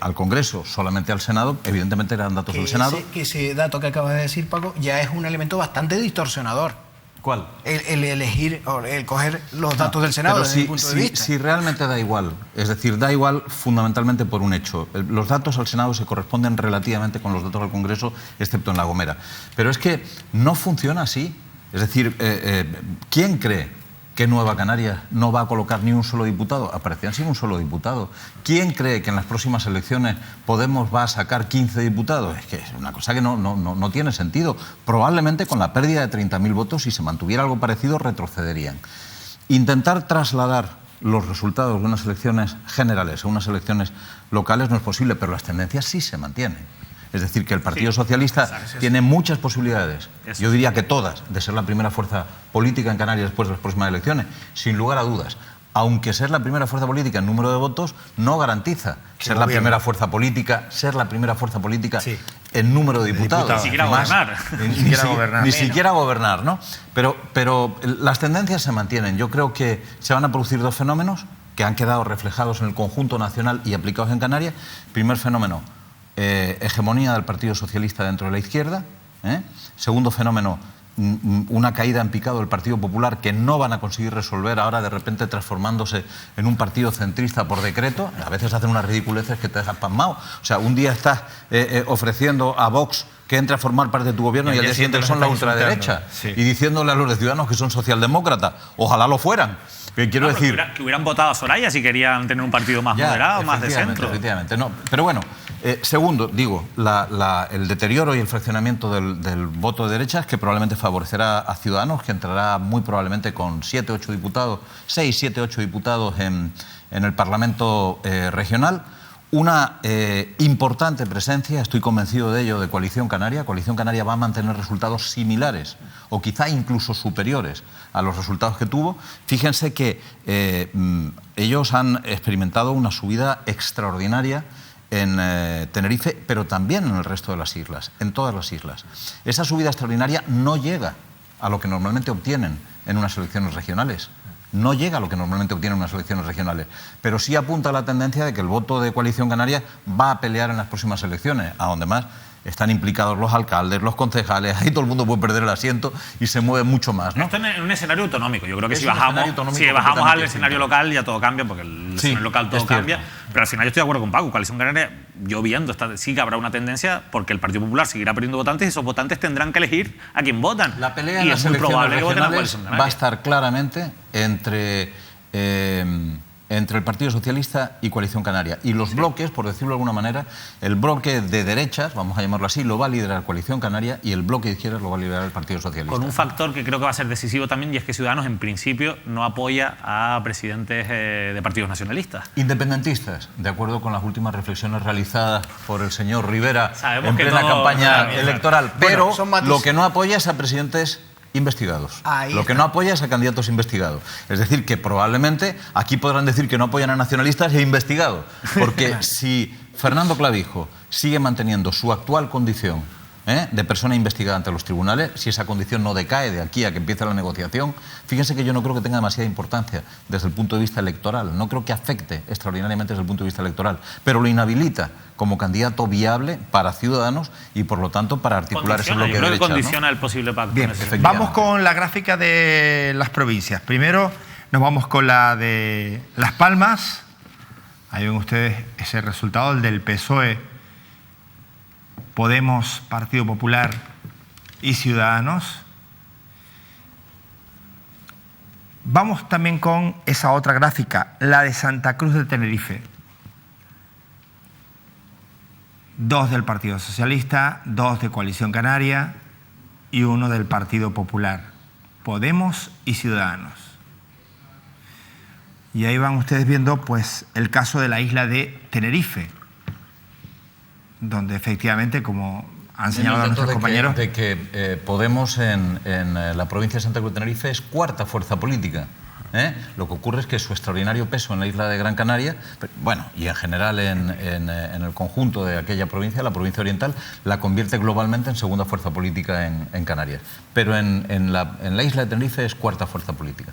al Congreso, solamente al Senado, evidentemente eran datos del Senado. Ese dato que acabas de decir, Paco, ya es un elemento bastante distorsionador. ¿Cuál? El elegir, el coger los datos del Senado desde mi punto de vista. Si realmente da igual, es decir, da igual fundamentalmente por un hecho. Los datos al Senado se corresponden relativamente con los datos al Congreso, excepto en La Gomera. Pero es que no funciona así. Es decir, ¿quién cree que Nueva Canarias no va a colocar ni un solo diputado? Aparecían sin un solo diputado. ¿Quién cree que en las próximas elecciones Podemos va a sacar 15 diputados? Es que es una cosa que no tiene sentido. Probablemente con la pérdida de 30.000 votos, si se mantuviera algo parecido, retrocederían. Intentar trasladar los resultados de unas elecciones generales a unas elecciones locales no es posible, pero las tendencias sí se mantienen. Es decir, que el Partido Socialista tiene muchas posibilidades, yo diría que todas, de ser la primera fuerza política en Canarias después de las próximas elecciones, sin lugar a dudas. Aunque ser la primera fuerza política en número de votos no garantiza ser la primera fuerza política en número de diputados. Ni siquiera gobernar. Ni siquiera gobernar, ¿no? Pero las tendencias se mantienen. Yo creo que se van a producir 2 fenómenos que han quedado reflejados en el conjunto nacional y aplicados en Canarias. Primer fenómeno, hegemonía del Partido Socialista dentro de la izquierda. Segundo fenómeno, una caída en picado del Partido Popular que no van a conseguir resolver ahora, de repente transformándose en un partido centrista por decreto. A veces hacen unas ridiculeces que te dejan pasmado. O sea, un día estás ofreciendo a Vox que entre a formar parte de tu gobierno y al día siguiente son la ultraderecha, y diciéndole a los ciudadanos que son socialdemócratas. Ojalá lo fueran. Quiero decir que hubieran votado a Soraya si querían tener un partido más moderado, más de centro. Efectivamente, no. Pero bueno, segundo, digo, el deterioro y el fraccionamiento del voto de derechas, que probablemente favorecerá a Ciudadanos, que entrará muy probablemente con 6, 7, 8 diputados en el Parlamento regional. una importante presencia, estoy convencido de ello, de Coalición Canaria. Coalición Canaria va a mantener resultados similares o quizá incluso superiores a los resultados que tuvo. Fíjense que ellos han experimentado una subida extraordinaria en Tenerife, pero también en el resto de las islas, en todas las islas. Esa subida extraordinaria no llega a lo que normalmente obtienen en unas elecciones regionales. No llega a lo que normalmente obtienen unas elecciones regionales, pero sí apunta a la tendencia de que el voto de Coalición Canaria va a pelear en las próximas elecciones, a donde más están implicados los alcaldes, los concejales, ahí todo el mundo puede perder el asiento y se mueve mucho más, ¿no? Esto en un escenario autonómico. Yo creo que Es si un bajamos escenario autonómico al completamente escenario distinto. local ya todo cambia, porque el escenario local todo es cierto. cambia. Pero al final yo estoy de acuerdo con Paco. Coalición Canaria, yo viendo, sí que habrá una tendencia porque el Partido Popular seguirá perdiendo votantes y esos votantes tendrán que elegir a quién votan. La pelea y en las es muy elecciones probable que voten a regionales Coalición va Canaria. a estar claramente entre el Partido Socialista y Coalición Canaria. Y los bloques, por decirlo de alguna manera, el bloque de derechas, vamos a llamarlo así, lo va a liderar Coalición Canaria y el bloque de izquierdas lo va a liderar el Partido Socialista. Con un factor que creo que va a ser decisivo también, y es que Ciudadanos, en principio, no apoya a presidentes de partidos nacionalistas. Independentistas, de acuerdo con las últimas reflexiones realizadas por el señor Rivera Sabemos en que plena todo campaña es electoral, Bueno, pero son matices. lo que no apoya es a presidentes investigados. Ahí Lo que no apoya es a candidatos investigados. Es decir, que probablemente aquí podrán decir que no apoyan a nacionalistas e investigados, porque si Fernando Clavijo sigue manteniendo su actual condición de persona investigada ante los tribunales, si esa condición no decae de aquí a que empiece la negociación, fíjense que yo no creo que tenga demasiada importancia desde el punto de vista electoral, no creo que afecte extraordinariamente desde el punto de vista electoral, pero lo inhabilita como candidato viable para Ciudadanos y por lo tanto para articular ese bloque Yo creo de que derecha, condiciona el posible pacto. Bien, en ese efectivamente. vamos con la gráfica de las provincias. Primero nos vamos con la de Las Palmas. Ahí ven ustedes ese resultado, el del PSOE, Podemos, Partido Popular y Ciudadanos. Vamos también con esa otra gráfica, la de Santa Cruz de Tenerife. 2 del Partido Socialista, 2 de Coalición Canaria y 1 del Partido Popular. Podemos y Ciudadanos. Y ahí van ustedes viendo pues el caso de la isla de Tenerife, donde efectivamente, como han señalado nuestros compañeros... De que Podemos en la provincia de Santa Cruz de Tenerife es cuarta fuerza política. Lo que ocurre es que su extraordinario peso en la isla de Gran Canaria, bueno, y en general en el conjunto de aquella provincia, la provincia oriental, la convierte globalmente en segunda fuerza política en Canarias. Pero en la isla de Tenerife es cuarta fuerza política.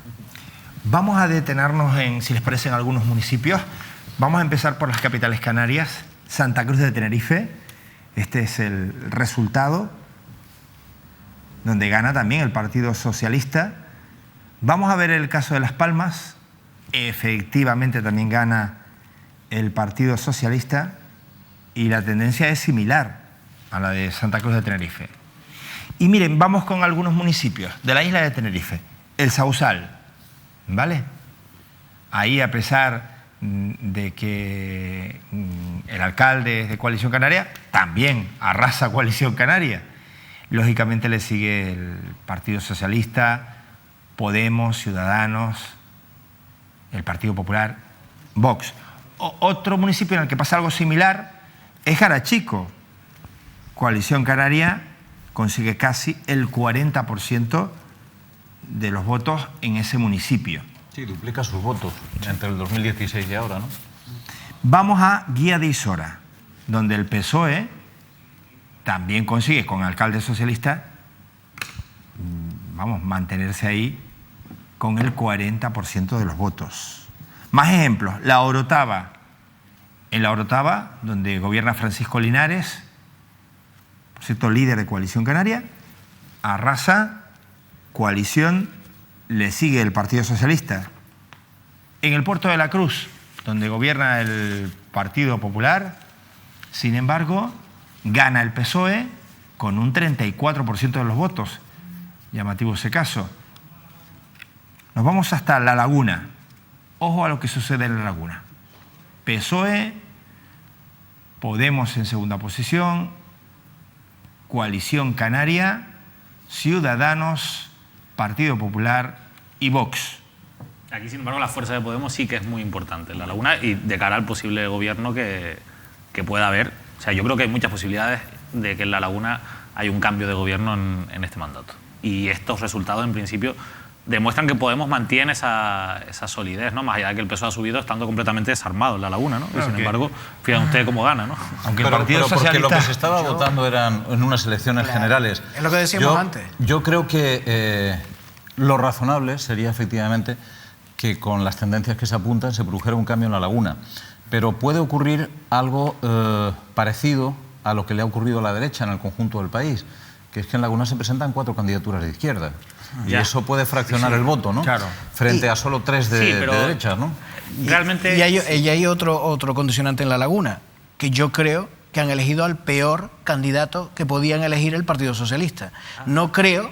Vamos a detenernos en, si les parece, en algunos municipios. Vamos a empezar por las capitales canarias. Santa Cruz de Tenerife, este es el resultado, donde gana también el Partido Socialista. Vamos a ver el caso de Las Palmas. Efectivamente también gana el Partido Socialista y la tendencia es similar a la de Santa Cruz de Tenerife. Y miren, vamos con algunos municipios de la isla de Tenerife. El Sausal, ¿vale? Ahí, a pesar de que el alcalde es de Coalición Canaria, también arrasa Coalición Canaria. Lógicamente le sigue el Partido Socialista, Podemos, Ciudadanos, el Partido Popular, Vox. Otro municipio en el que pasa algo similar es Jarachico. Coalición Canaria consigue casi el 40% de los votos en ese municipio. Sí, duplica sus votos entre el 2016 y ahora, ¿no? Vamos a Guía de Isora, donde el PSOE también consigue, con alcalde socialista, mantenerse ahí con el 40% de los votos. Más ejemplos, La Orotava. En La Orotava, donde gobierna Francisco Linares, por cierto, líder de Coalición Canaria, arrasa Coalición, le sigue el Partido Socialista. En el Puerto de la Cruz, donde gobierna el Partido Popular, sin embargo, gana el PSOE con un 34% de los votos. Llamativo ese caso. Nos vamos hasta La Laguna. Ojo a lo que sucede en La Laguna. PSOE, Podemos en segunda posición, Coalición Canaria, Ciudadanos, Partido Popular y Vox. Aquí, sin embargo, la fuerza de Podemos sí que es muy importante en La Laguna y de cara al posible gobierno que que pueda haber. O sea, yo creo que hay muchas posibilidades de que en La Laguna haya un cambio de gobierno en este mandato. Y estos resultados, en principio, demuestran que Podemos mantiene esa solidez, ¿no? Más allá de que el PSOE ha subido estando completamente desarmado en La Laguna, ¿no? Y sin embargo, fíjense ustedes cómo gana, ¿no? Aunque el Partido Socialista... Porque lo que se estaba votando eran en unas elecciones generales. Es lo que decíamos antes. Yo creo que lo razonable sería efectivamente que con las tendencias que se apuntan se produjera un cambio en La Laguna. Pero puede ocurrir algo parecido a lo que le ha ocurrido a la derecha en el conjunto del país, que es que en La Laguna se presentan 4 candidaturas de izquierda. Y eso puede fraccionar el voto, ¿no? Claro. Frente a solo 3 de derecha, ¿no? Realmente... Y hay otro condicionante en La Laguna, que yo creo que han elegido al peor candidato que podían elegir el Partido Socialista. No creo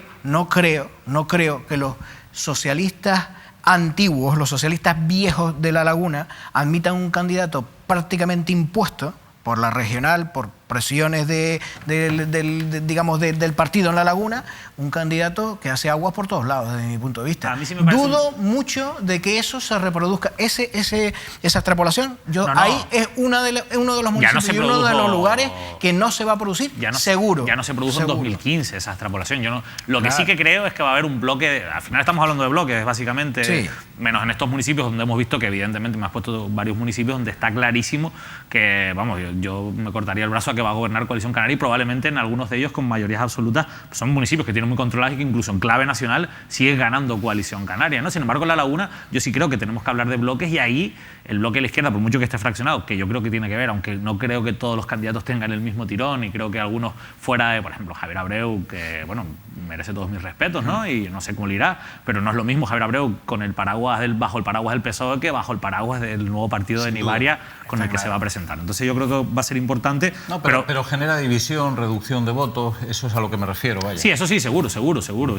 que los socialistas antiguos, los socialistas viejos de La Laguna, admitan un candidato prácticamente impuesto por la regional, por presiones del partido en La Laguna, un candidato que hace aguas por todos lados, desde mi punto de vista. A mí sí me parece Dudo mucho de que eso se reproduzca. Esa extrapolación, ahí es uno de los municipios y uno de los lugares que no se va a producir, seguro. Ya no se produjo seguro. en 2015 esa extrapolación. Lo que sí que creo es que va a haber un bloque... Al final estamos hablando de bloques, básicamente, sí. Menos en estos municipios donde hemos visto que, evidentemente, me has puesto varios municipios donde está clarísimo que, vamos, yo me cortaría el brazo a que va a gobernar Coalición Canaria y probablemente en algunos de ellos con mayorías absolutas. Son municipios que tienen muy controlados y que incluso en clave nacional sigue ganando Coalición Canaria, ¿no? Sin embargo, en La Laguna yo sí creo que tenemos que hablar de bloques y ahí el bloque de la izquierda, por mucho que esté fraccionado, que yo creo que tiene que ver, aunque no creo que todos los candidatos tengan el mismo tirón y creo que algunos fuera de, por ejemplo, Javier Abreu, que, bueno, merece todos mis respetos, ¿no? Y no sé cómo le irá, pero no es lo mismo Javier Abreu con el paraguas bajo el paraguas del PSOE que bajo el paraguas del nuevo partido de Nibaria con el que se va a presentar. Entonces yo creo que va a ser importante. No, pero genera división, reducción de votos, eso es a lo que me refiero, vaya. Sí, eso sí, seguro.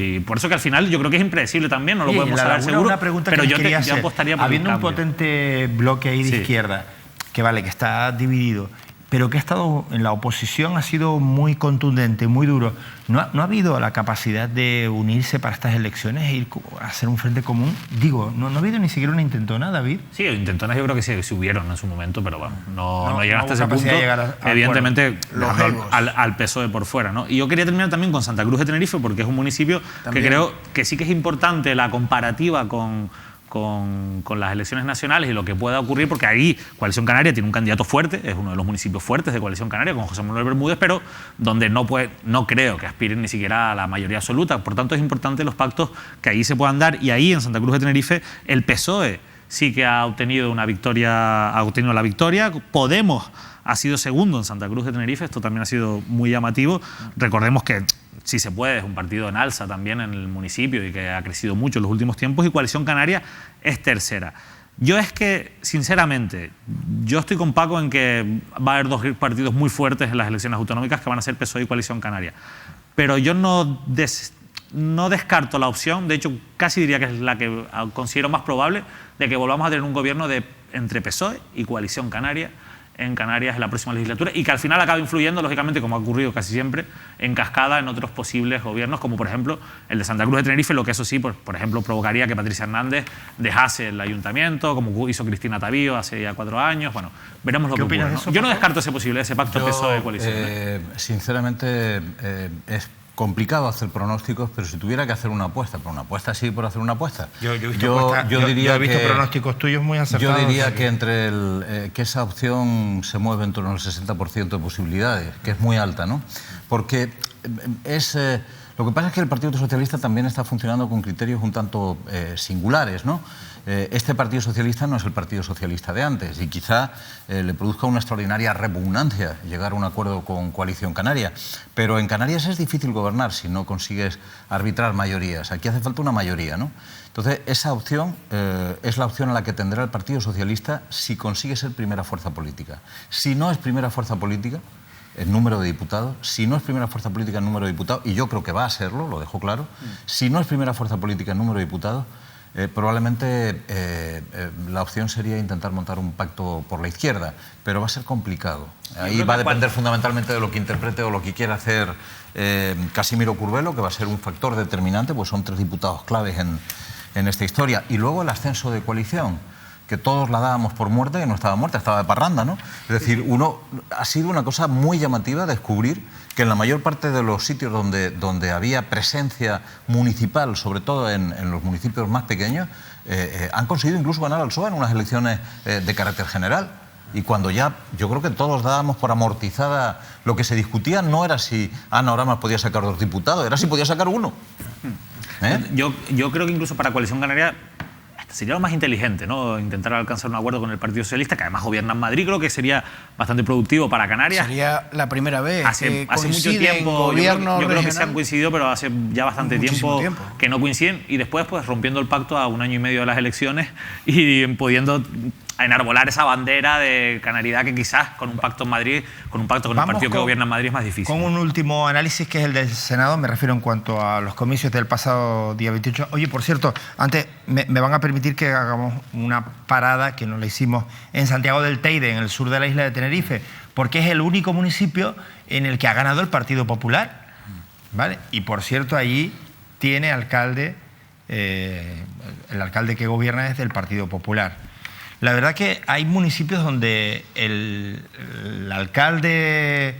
Y por eso que al final yo creo que es impredecible también, no lo podemos saber seguro. Una pregunta pero que yo hacer. Apostaría por habiendo un potente bloque ahí de izquierda, que está dividido, pero que ha estado en la oposición, ha sido muy contundente, muy duro. ¿No ha habido la capacidad de unirse para estas elecciones e ir a hacer un frente común? Digo, ¿no ha habido ni siquiera una intentona, David? Sí, intentonas yo creo que sí se hubieron en su momento, pero bueno, no llegan hasta ese punto. A evidentemente, al PSOE por fuera, ¿no? Y yo quería terminar también con Santa Cruz de Tenerife, porque es un municipio que creo que sí que es importante la comparativa con las elecciones nacionales y lo que pueda ocurrir, porque ahí Coalición Canaria tiene un candidato fuerte, es uno de los municipios fuertes de Coalición Canaria, con José Manuel Bermúdez, pero donde no creo que aspiren ni siquiera a la mayoría absoluta. Por tanto, es importante los pactos que ahí se puedan dar, y ahí en Santa Cruz de Tenerife el PSOE sí que ha obtenido la victoria. Podemos ha sido segundo en Santa Cruz de Tenerife, esto también ha sido muy llamativo. Recordemos que, si se puede, es un partido en alza también en el municipio y que ha crecido mucho en los últimos tiempos, y Coalición Canaria es tercera. Yo es que, sinceramente, yo estoy con Paco en que va a haber 2 partidos muy fuertes en las elecciones autonómicas que van a ser PSOE y Coalición Canaria. Pero yo no descarto la opción, de hecho casi diría que es la que considero más probable, de que volvamos a tener un gobierno entre PSOE y Coalición Canaria en Canarias en la próxima legislatura, y que al final acabe influyendo, lógicamente, como ha ocurrido casi siempre, en cascada en otros posibles gobiernos, como por ejemplo el de Santa Cruz de Tenerife, lo que eso sí, por ejemplo, provocaría que Patricia Hernández dejase el ayuntamiento, como hizo Cristina Tavío hace ya 4 años. Bueno, veremos lo que ocurre, ¿no? Yo no descarto ese pacto PSOE-coalición. Sinceramente, es complicado hacer pronósticos, pero si tuviera que hacer una apuesta, sí por hacer una apuesta. Yo he visto pronósticos tuyos muy acertados. Yo diría que que esa opción se mueve en torno al 60% de posibilidades, que es muy alta, ¿no? Porque lo que pasa es que el Partido Socialista también está funcionando con criterios un tanto singulares, ¿no? Este Partido Socialista no es el Partido Socialista de antes y quizá le produzca una extraordinaria repugnancia llegar a un acuerdo con Coalición Canaria. Pero en Canarias es difícil gobernar si no consigues arbitrar mayorías. Aquí hace falta una mayoría, ¿no? Entonces, esa opción es la opción a la que tendrá el Partido Socialista si consigue ser primera fuerza política. Si no es primera fuerza política, el número de diputados, si no es primera fuerza política el número de diputados, y yo creo que va a serlo, lo dejo claro, si no es primera fuerza política el número de diputados, probablemente la opción sería intentar montar un pacto por la izquierda, pero va a ser complicado. Ahí va a depender fundamentalmente de lo que interprete o lo que quiera hacer Casimiro Curvelo, que va a ser un factor determinante, pues son 3 diputados claves en esta historia. Y luego el ascenso de coalición, que que todos la dábamos por muerta y no estaba muerta, estaba de parranda, ¿no? Es decir, ha sido una cosa muy llamativa descubrir que en la mayor parte de los sitios donde había presencia municipal, sobre todo en los municipios más pequeños, han conseguido incluso ganar al PSOE en unas elecciones de carácter general. Y cuando ya yo creo que todos dábamos por amortizada lo que se discutía, no era si Ana Oramas podía sacar 2 diputados, era si podía sacar 1. Yo creo que incluso para Coalición Canaria sería lo más inteligente, ¿no? Intentar alcanzar un acuerdo con el Partido Socialista, que además gobierna en Madrid. Creo que sería bastante productivo para Canarias. Sería la primera vez hace mucho tiempo. Yo creo que se han coincidido, pero hace ya bastante tiempo que no coinciden. Y después, pues rompiendo el pacto a 1 año y medio de las elecciones y pudiendo enarbolar esa bandera de canaridad que quizás con un pacto en Madrid, con un pacto con el partido que gobierna en Madrid es más difícil. Con un último análisis que es el del Senado, me refiero en cuanto a los comicios del pasado día 28. Oye, por cierto, antes me van a permitir que hagamos una parada que nos la hicimos en Santiago del Teide, en el sur de la isla de Tenerife, porque es el único municipio en el que ha ganado el Partido Popular, ¿vale? Y por cierto, allí tiene alcalde, el alcalde que gobierna es del Partido Popular. La verdad que hay municipios donde el alcalde,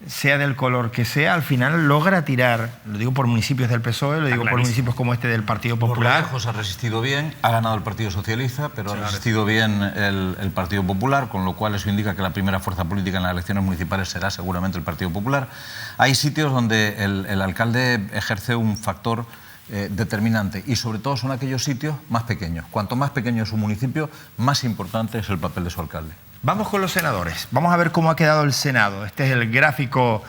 sea del color que sea, al final logra tirar, lo digo por municipios del PSOE, lo digo por municipios como este del Partido Popular. Por lejos ha resistido bien, ha ganado el Partido Socialista, pero ha resistido bien el Partido Popular, con lo cual eso indica que la primera fuerza política en las elecciones municipales será seguramente el Partido Popular. Hay sitios donde el alcalde ejerce un factor determinante, y sobre todo son aquellos sitios más pequeños. Cuanto más pequeño es un municipio, más importante es el papel de su alcalde. Vamos con los senadores. Vamos a ver cómo ha quedado el Senado. Este es el gráfico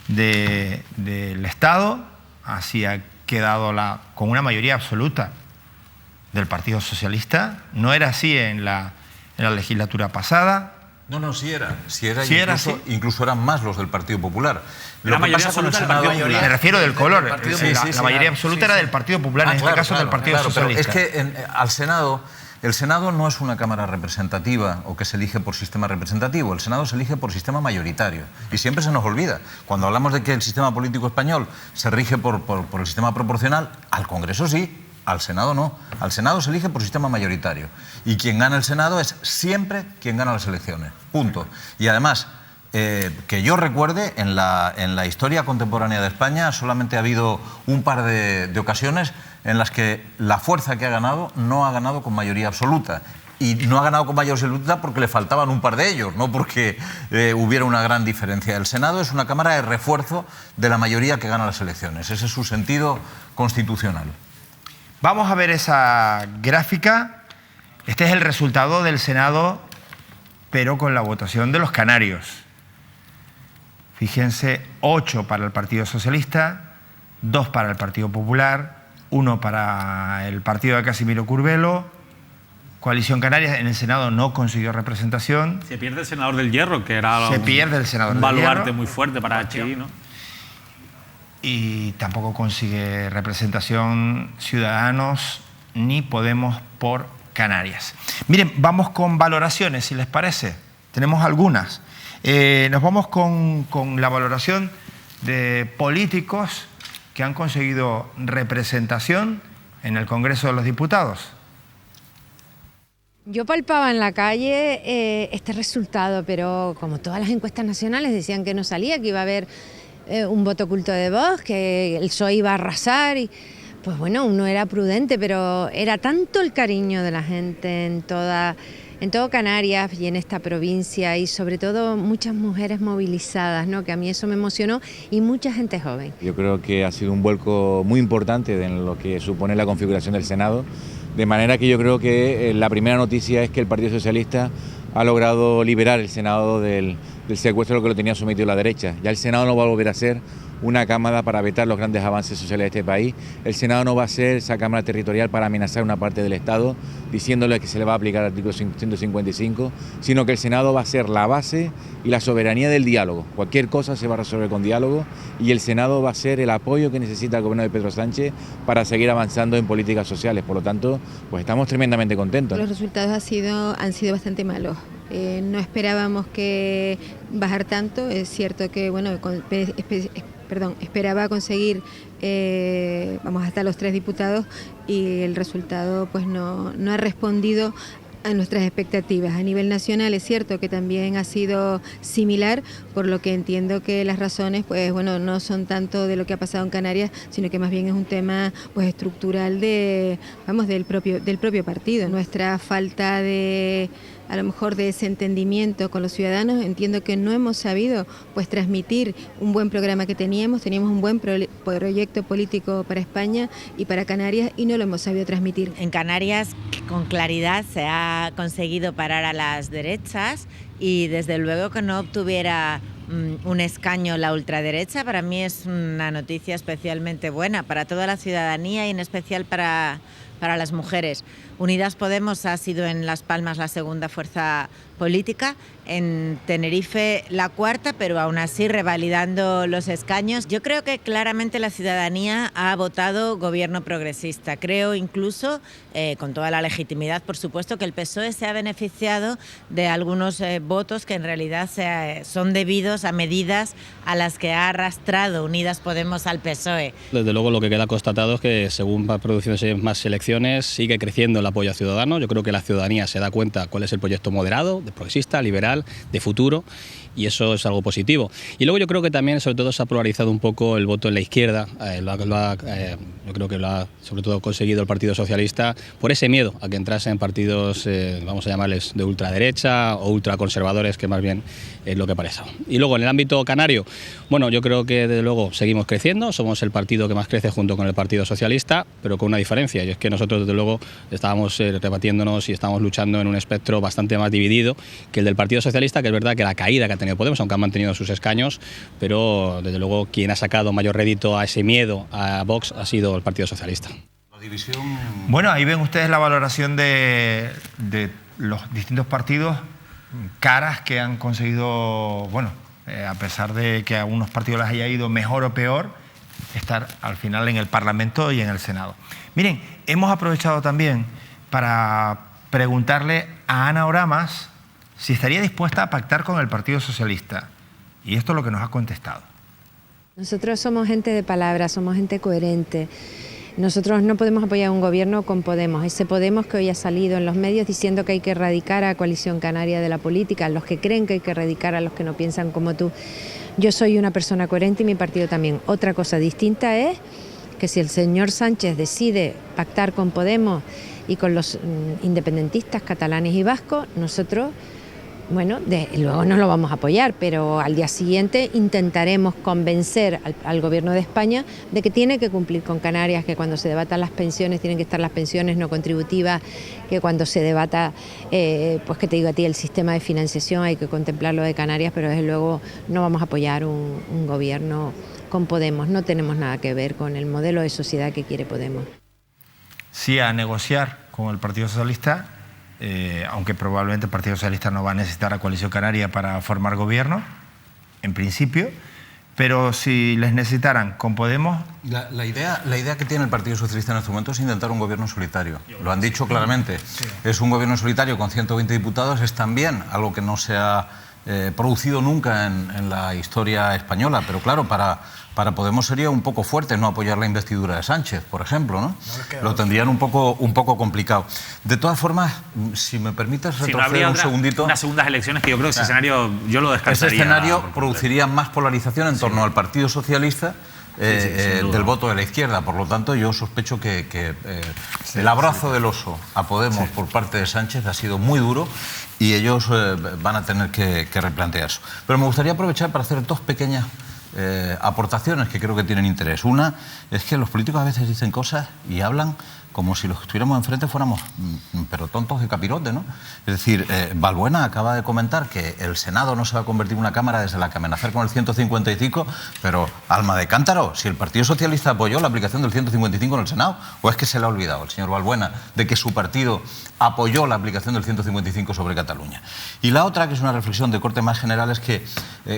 del Estado. Así ha quedado con una mayoría absoluta del Partido Socialista. No era así en la legislatura pasada. No, sí era. Incluso eran más los del Partido Popular. La mayoría absoluta del Partido Popular. Me refiero del color. La mayoría absoluta era del Partido Popular, en este caso del Partido Socialista. Pero es que al Senado, el Senado no es una cámara representativa o que se elige por sistema representativo. El Senado se elige por sistema mayoritario. Y siempre se nos olvida. Cuando hablamos de que el sistema político español se rige por el sistema proporcional, al Congreso sí. Al Senado no. Al Senado se elige por sistema mayoritario. Y quien gana el Senado es siempre quien gana las elecciones. Punto. Y además, que yo recuerde, en la historia contemporánea de España solamente ha habido un par de ocasiones en las que la fuerza que ha ganado no ha ganado con mayoría absoluta. Y no ha ganado con mayoría absoluta porque le faltaban un par de ellos, no porque hubiera una gran diferencia. El Senado es una cámara de refuerzo de la mayoría que gana las elecciones. Ese es su sentido constitucional. Vamos a ver esa gráfica. Este es el resultado del Senado, pero con la votación de los canarios. Fíjense, 8 para el Partido Socialista, 2 para el Partido Popular, 1 para el partido de Casimiro Curbelo. Coalición Canaria en el Senado no consiguió representación. Se pierde el senador del Hierro, que era un baluarte muy fuerte para HI, ¿no? Y tampoco consigue representación Ciudadanos ni Podemos por Canarias. Miren, vamos con valoraciones, si les parece. Tenemos algunas. Nos vamos con la valoración de políticos que han conseguido representación en el Congreso de los Diputados. Yo palpaba en la calle este resultado, pero como todas las encuestas nacionales decían que no salía, que iba a haber un voto oculto de Vox, que el PSOE iba a arrasar, y pues bueno, uno era prudente, pero era tanto el cariño de la gente en todo Canarias y en esta provincia, y sobre todo muchas mujeres movilizadas, ¿no? Que a mí eso me emocionó, y mucha gente joven. Yo creo que ha sido un vuelco muy importante en lo que supone la configuración del Senado, de manera que yo creo que la primera noticia es que el Partido Socialista ha logrado liberar el Senado del secuestro que lo tenía sometido la derecha. Ya el Senado no va a volver a ser una cámara para vetar los grandes avances sociales de este país. El Senado no va a ser esa cámara territorial para amenazar una parte del Estado, diciéndole que se le va a aplicar el artículo 155, sino que el Senado va a ser la base y la soberanía del diálogo. Cualquier cosa se va a resolver con diálogo, y el Senado va a ser el apoyo que necesita el gobierno de Pedro Sánchez para seguir avanzando en políticas sociales. Por lo tanto, pues estamos tremendamente contentos. Los resultados han sido bastante malos. No esperábamos que bajar tanto. Es cierto que esperaba conseguir hasta los 3 diputados, y el resultado pues no ha respondido a nuestras expectativas. A nivel nacional es cierto que también ha sido similar, por lo que entiendo que las razones pues bueno, no son tanto de lo que ha pasado en Canarias, sino que más bien es un tema pues estructural del propio partido. Nuestra falta de a lo mejor de ese entendimiento con los ciudadanos, entiendo que no hemos sabido pues transmitir un buen programa que teníamos un buen proyecto político para España y para Canarias y no lo hemos sabido transmitir. En Canarias con claridad se ha conseguido parar a las derechas y desde luego que no obtuviera un escaño la ultraderecha, para mí es una noticia especialmente buena para toda la ciudadanía y en especial para las mujeres. Unidas Podemos ha sido en Las Palmas la segunda fuerza política, en Tenerife la cuarta, pero aún así revalidando los escaños. Yo creo que claramente la ciudadanía ha votado gobierno progresista. Creo incluso, con toda la legitimidad, por supuesto, que el PSOE se ha beneficiado de algunos votos que en realidad son debidos a medidas a las que ha arrastrado Unidas Podemos al PSOE. Desde luego lo que queda constatado es que según va produciéndose más elecciones sigue creciendo el apoyo a Ciudadanos. Yo creo que la ciudadanía se da cuenta cuál es el proyecto moderado, de progresista, liberal, de futuro, y eso es algo positivo. Y luego yo creo que también sobre todo se ha polarizado un poco el voto en la izquierda, yo creo que lo ha sobre todo conseguido el Partido Socialista por ese miedo a que entrasen partidos, vamos a llamarles de ultraderecha o ultraconservadores, que más bien es lo que parece. Y luego en el ámbito canario, bueno, yo creo que desde luego seguimos creciendo, somos el partido que más crece junto con el Partido Socialista, pero con una diferencia, y es que nosotros desde luego estábamos rebatiéndonos y estábamos luchando en un espectro bastante más dividido que el del Partido Socialista, que es verdad que la caída que ha tenido Podemos, aunque han mantenido sus escaños, pero desde luego quien ha sacado mayor rédito a ese miedo a Vox ha sido el Partido Socialista. Bueno, ahí ven ustedes la valoración de los distintos partidos, caras que han conseguido, bueno, a pesar de que a algunos partidos les haya ido mejor o peor, estar al final en el Parlamento y en el Senado. Miren, hemos aprovechado también para preguntarle a Ana Oramas si estaría dispuesta a pactar con el Partido Socialista. Y esto es lo que nos ha contestado. Nosotros somos gente de palabra, somos gente coherente. Nosotros no podemos apoyar un gobierno con Podemos. Ese Podemos que hoy ha salido en los medios diciendo que hay que erradicar a Coalición Canaria de la política, los que creen que hay que erradicar a los que no piensan como tú. Yo soy una persona coherente y mi partido también. Otra cosa distinta es que si el señor Sánchez decide pactar con Podemos y con los independentistas catalanes y vascos, nosotros, bueno, luego no lo vamos a apoyar, pero al día siguiente intentaremos convencer al Gobierno de España de que tiene que cumplir con Canarias, que cuando se debatan las pensiones tienen que estar las pensiones no contributivas, que cuando se debata, pues que te digo a ti, el sistema de financiación hay que contemplar lo de Canarias, pero desde luego no vamos a apoyar un gobierno con Podemos, no tenemos nada que ver con el modelo de sociedad que quiere Podemos. Sí, a negociar con el Partido Socialista, aunque probablemente el Partido Socialista no va a necesitar a Coalición Canaria para formar gobierno, en principio, pero si les necesitaran con Podemos... La idea que tiene el Partido Socialista en este momento es intentar un gobierno solitario. Lo han dicho claramente. Sí. Es un gobierno solitario con 120 diputados, es también algo que no se ha producido nunca en la historia española, pero claro, para Podemos sería un poco fuerte no apoyar la investidura de Sánchez, por ejemplo, ¿no? Lo tendrían un poco complicado. De todas formas, si me permites retroceder un segundito... Unas segundas elecciones que yo creo que ese escenario yo lo descartaría. Ese escenario produciría más polarización en torno al Partido Socialista del voto de la izquierda. Por lo tanto, yo sospecho que el abrazo del oso a Podemos por parte de Sánchez ha sido muy duro y ellos van a tener que replantearse. Pero me gustaría aprovechar para hacer dos pequeñas aportaciones que creo que tienen interés. Una es que los políticos a veces dicen cosas y hablan como si los que estuviéramos enfrente fuéramos pero tontos de capirote, ¿no? Es decir, Balbuena acaba de comentar que el Senado no se va a convertir en una Cámara desde la que amenazar con el 155, pero alma de cántaro, si el Partido Socialista apoyó la aplicación del 155 en el Senado, ¿o es que se le ha olvidado al señor Balbuena de que su partido apoyó la aplicación del 155 sobre Cataluña? Y la otra, que es una reflexión de corte más general, es que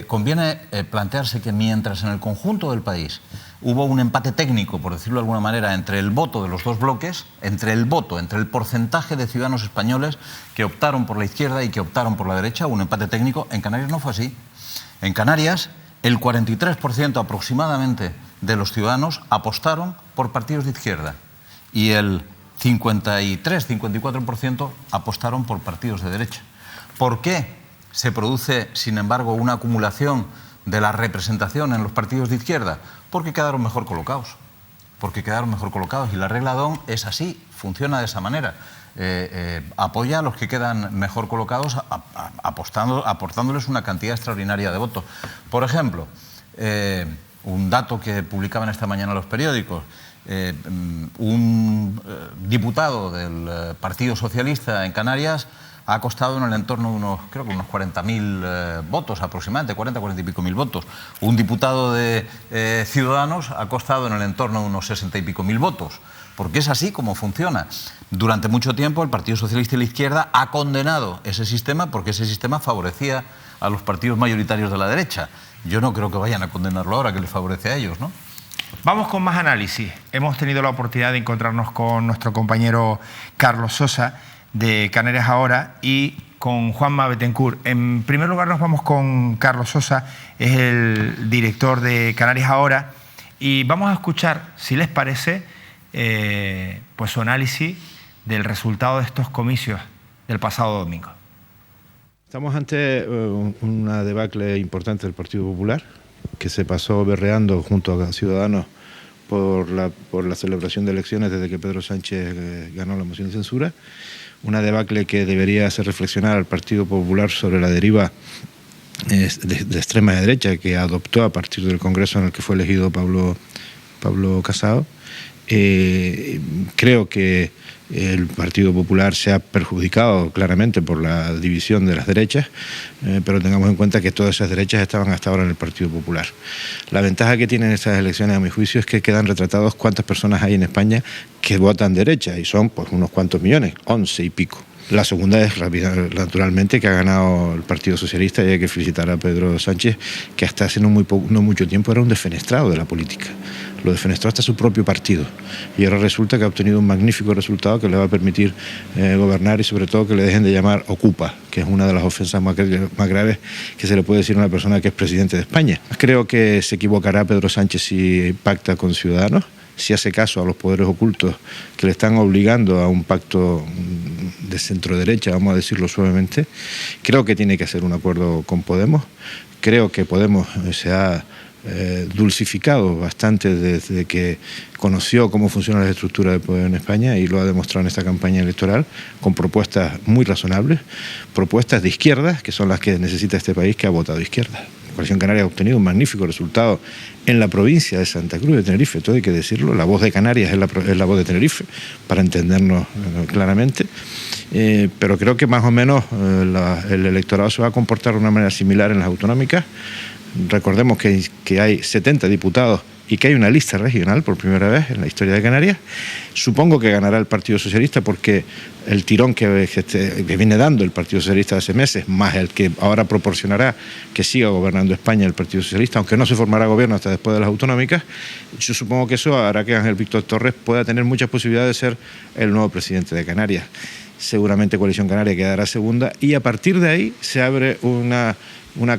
conviene plantearse que mientras en el conjunto del país hubo un empate técnico, por decirlo de alguna manera, entre el voto de los dos bloques, entre el porcentaje de ciudadanos españoles que optaron por la izquierda y que optaron por la derecha, un empate técnico. En Canarias no fue así. En Canarias, el 43% aproximadamente de los ciudadanos apostaron por partidos de izquierda y el 53-54% apostaron por partidos de derecha. ¿Por qué se produce, sin embargo, una acumulación de la representación en los partidos de izquierda? Porque quedaron mejor colocados. Porque quedaron mejor colocados. Y la regla D'Hondt es así, funciona de esa manera. Apoya a los que quedan mejor colocados aportándoles una cantidad extraordinaria de votos. Por ejemplo, un dato que publicaban esta mañana los periódicos, un diputado del Partido Socialista en Canarias ha costado en el entorno de unos 40.000 votos aproximadamente, 40 y pico mil votos. Un diputado de Ciudadanos ha costado en el entorno de unos 60 y pico mil votos. Porque es así como funciona. Durante mucho tiempo el Partido Socialista y la izquierda ha condenado ese sistema porque ese sistema favorecía a los partidos mayoritarios de la derecha. Yo no creo que vayan a condenarlo ahora, que les favorece a ellos, ¿no? Vamos con más análisis. Hemos tenido la oportunidad de encontrarnos con nuestro compañero Carlos Sosa, de Canarias Ahora, y con Juanma Bettencourt. En primer lugar nos vamos con Carlos Sosa, es el director de Canarias Ahora, y vamos a escuchar, si les parece, pues su análisis del resultado de estos comicios del pasado domingo. Estamos ante una debacle importante del Partido Popular, que se pasó berreando junto a Ciudadanos por la celebración de elecciones desde que Pedro Sánchez ganó la moción de censura. Una debacle que debería hacer reflexionar al Partido Popular sobre la deriva de extrema derecha que adoptó a partir del Congreso en el que fue elegido Pablo Casado. Creo que el Partido Popular se ha perjudicado claramente por la división de las derechas, pero tengamos en cuenta que todas esas derechas estaban hasta ahora en el Partido Popular. La ventaja que tienen estas elecciones, a mi juicio, es que quedan retratados cuántas personas hay en España que votan derecha, y son pues unos cuantos millones, 11 y pico. La segunda es, naturalmente, que ha ganado el Partido Socialista, y hay que felicitar a Pedro Sánchez, que hasta hace no mucho tiempo era un defenestrado de la política. Lo defenestró hasta su propio partido. Y ahora resulta que ha obtenido un magnífico resultado que le va a permitir gobernar, y sobre todo que le dejen de llamar Ocupa, que es una de las ofensas más graves que se le puede decir a una persona que es presidente de España. Creo que se equivocará Pedro Sánchez si pacta con Ciudadanos, si hace caso a los poderes ocultos que le están obligando a un pacto de centro-derecha, vamos a decirlo suavemente. Creo que tiene que hacer un acuerdo con Podemos. Creo que Podemos se ha dulcificado bastante desde que conoció cómo funcionan las estructuras de poder en España, y lo ha demostrado en esta campaña electoral con propuestas muy razonables, propuestas de izquierdas, que son las que necesita este país, que ha votado izquierda. La Coalición Canaria ha obtenido un magnífico resultado en la provincia de Santa Cruz de Tenerife, todo hay que decirlo. La voz de Canarias es la voz de Tenerife, para entendernos claramente. Pero creo que más o menos el electorado se va a comportar de una manera similar en las autonómicas. Recordemos que hay 70 diputados y que hay una lista regional por primera vez en la historia de Canarias. Supongo que ganará el Partido Socialista, porque el tirón que viene dando el Partido Socialista hace meses, más el que ahora proporcionará que siga gobernando España el Partido Socialista, aunque no se formará gobierno hasta después de las autonómicas, yo supongo que eso hará que Ángel Víctor Torres pueda tener muchas posibilidades de ser el nuevo presidente de Canarias. Seguramente Coalición Canaria quedará segunda, y a partir de ahí se abre una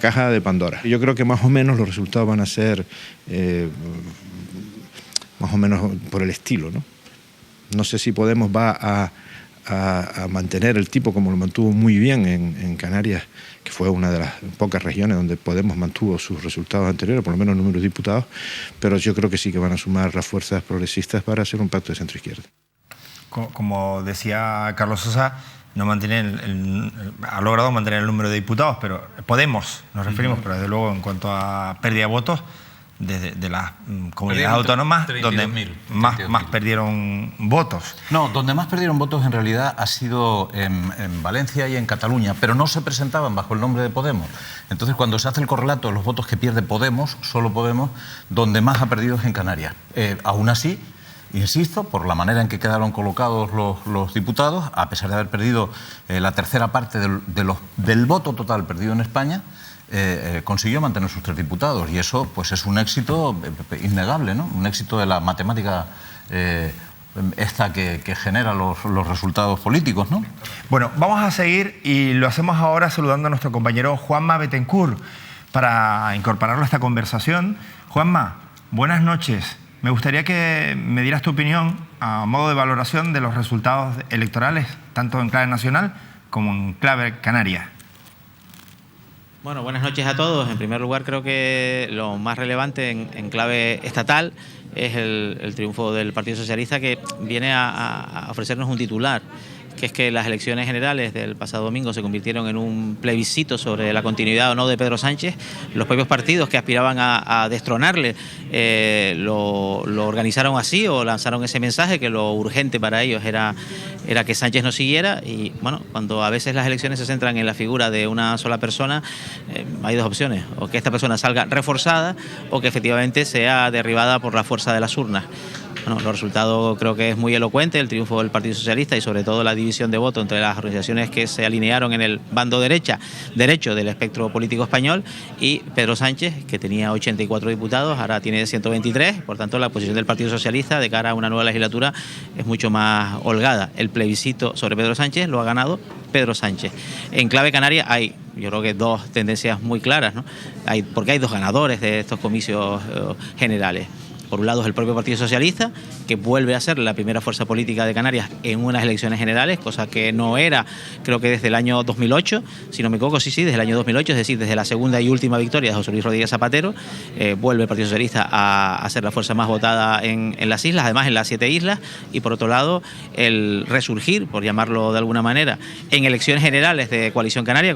caja de Pandora. Yo creo que más o menos los resultados van a ser más o menos por el estilo, ¿no? No sé si Podemos va a mantener el tipo como lo mantuvo muy bien en Canarias, que fue una de las pocas regiones donde Podemos mantuvo sus resultados anteriores, por lo menos el número de diputados, pero yo creo que sí que van a sumar las fuerzas progresistas para hacer un pacto de centro-izquierda. Como decía Carlos Sosa, ha logrado mantener el número de diputados, pero Podemos, nos referimos, pero desde luego en cuanto a pérdida de votos, de las comunidades autónomas, donde más perdieron votos. No, donde más perdieron votos en realidad ha sido en Valencia y en Cataluña, pero no se presentaban bajo el nombre de Podemos. Entonces, cuando se hace el correlato de los votos que pierde Podemos, solo Podemos, donde más ha perdido es en Canarias. Aún así, insisto, por la manera en que quedaron colocados los diputados, a pesar de haber perdido la tercera parte del voto total perdido en España, consiguió mantener sus 3 diputados, y eso pues es un éxito innegable, ¿no? Un éxito de la matemática esta que genera los resultados políticos, ¿no? Bueno, vamos a seguir, y lo hacemos ahora saludando a nuestro compañero Juanma Bettencourt para incorporarlo a esta conversación. Juanma, buenas noches. Me gustaría que me dieras tu opinión a modo de valoración de los resultados electorales, tanto en clave nacional como en clave canaria. Bueno, buenas noches a todos. En primer lugar, creo que lo más relevante en clave estatal es el triunfo del Partido Socialista, que viene a ofrecernos un titular, que es que las elecciones generales del pasado domingo se convirtieron en un plebiscito sobre la continuidad o no de Pedro Sánchez. Los propios partidos que aspiraban a destronarle lo organizaron así o lanzaron ese mensaje, que lo urgente para ellos era que Sánchez no siguiera. Y bueno, cuando a veces las elecciones se centran en la figura de una sola persona, hay dos opciones: o que esta persona salga reforzada o que efectivamente sea derribada por la fuerza de las urnas. Bueno, los resultados creo que es muy elocuente, el triunfo del Partido Socialista y sobre todo la división de voto entre las organizaciones que se alinearon en el bando derecho del espectro político español, y Pedro Sánchez, que tenía 84 diputados, ahora tiene 123, por tanto la posición del Partido Socialista de cara a una nueva legislatura es mucho más holgada. El plebiscito sobre Pedro Sánchez lo ha ganado Pedro Sánchez. En clave canaria hay, yo creo que dos tendencias muy claras, ¿no? Porque hay dos ganadores de estos comicios generales. Por un lado es el propio Partido Socialista, que vuelve a ser la primera fuerza política de Canarias en unas elecciones generales, cosa que no era, creo que desde el año 2008, si no me equivoco, sí, desde el año 2008, es decir, desde la segunda y última victoria de José Luis Rodríguez Zapatero, vuelve el Partido Socialista a ser la fuerza más votada en las islas, además en las 7 islas, y por otro lado el resurgir, por llamarlo de alguna manera, en elecciones generales de Coalición Canaria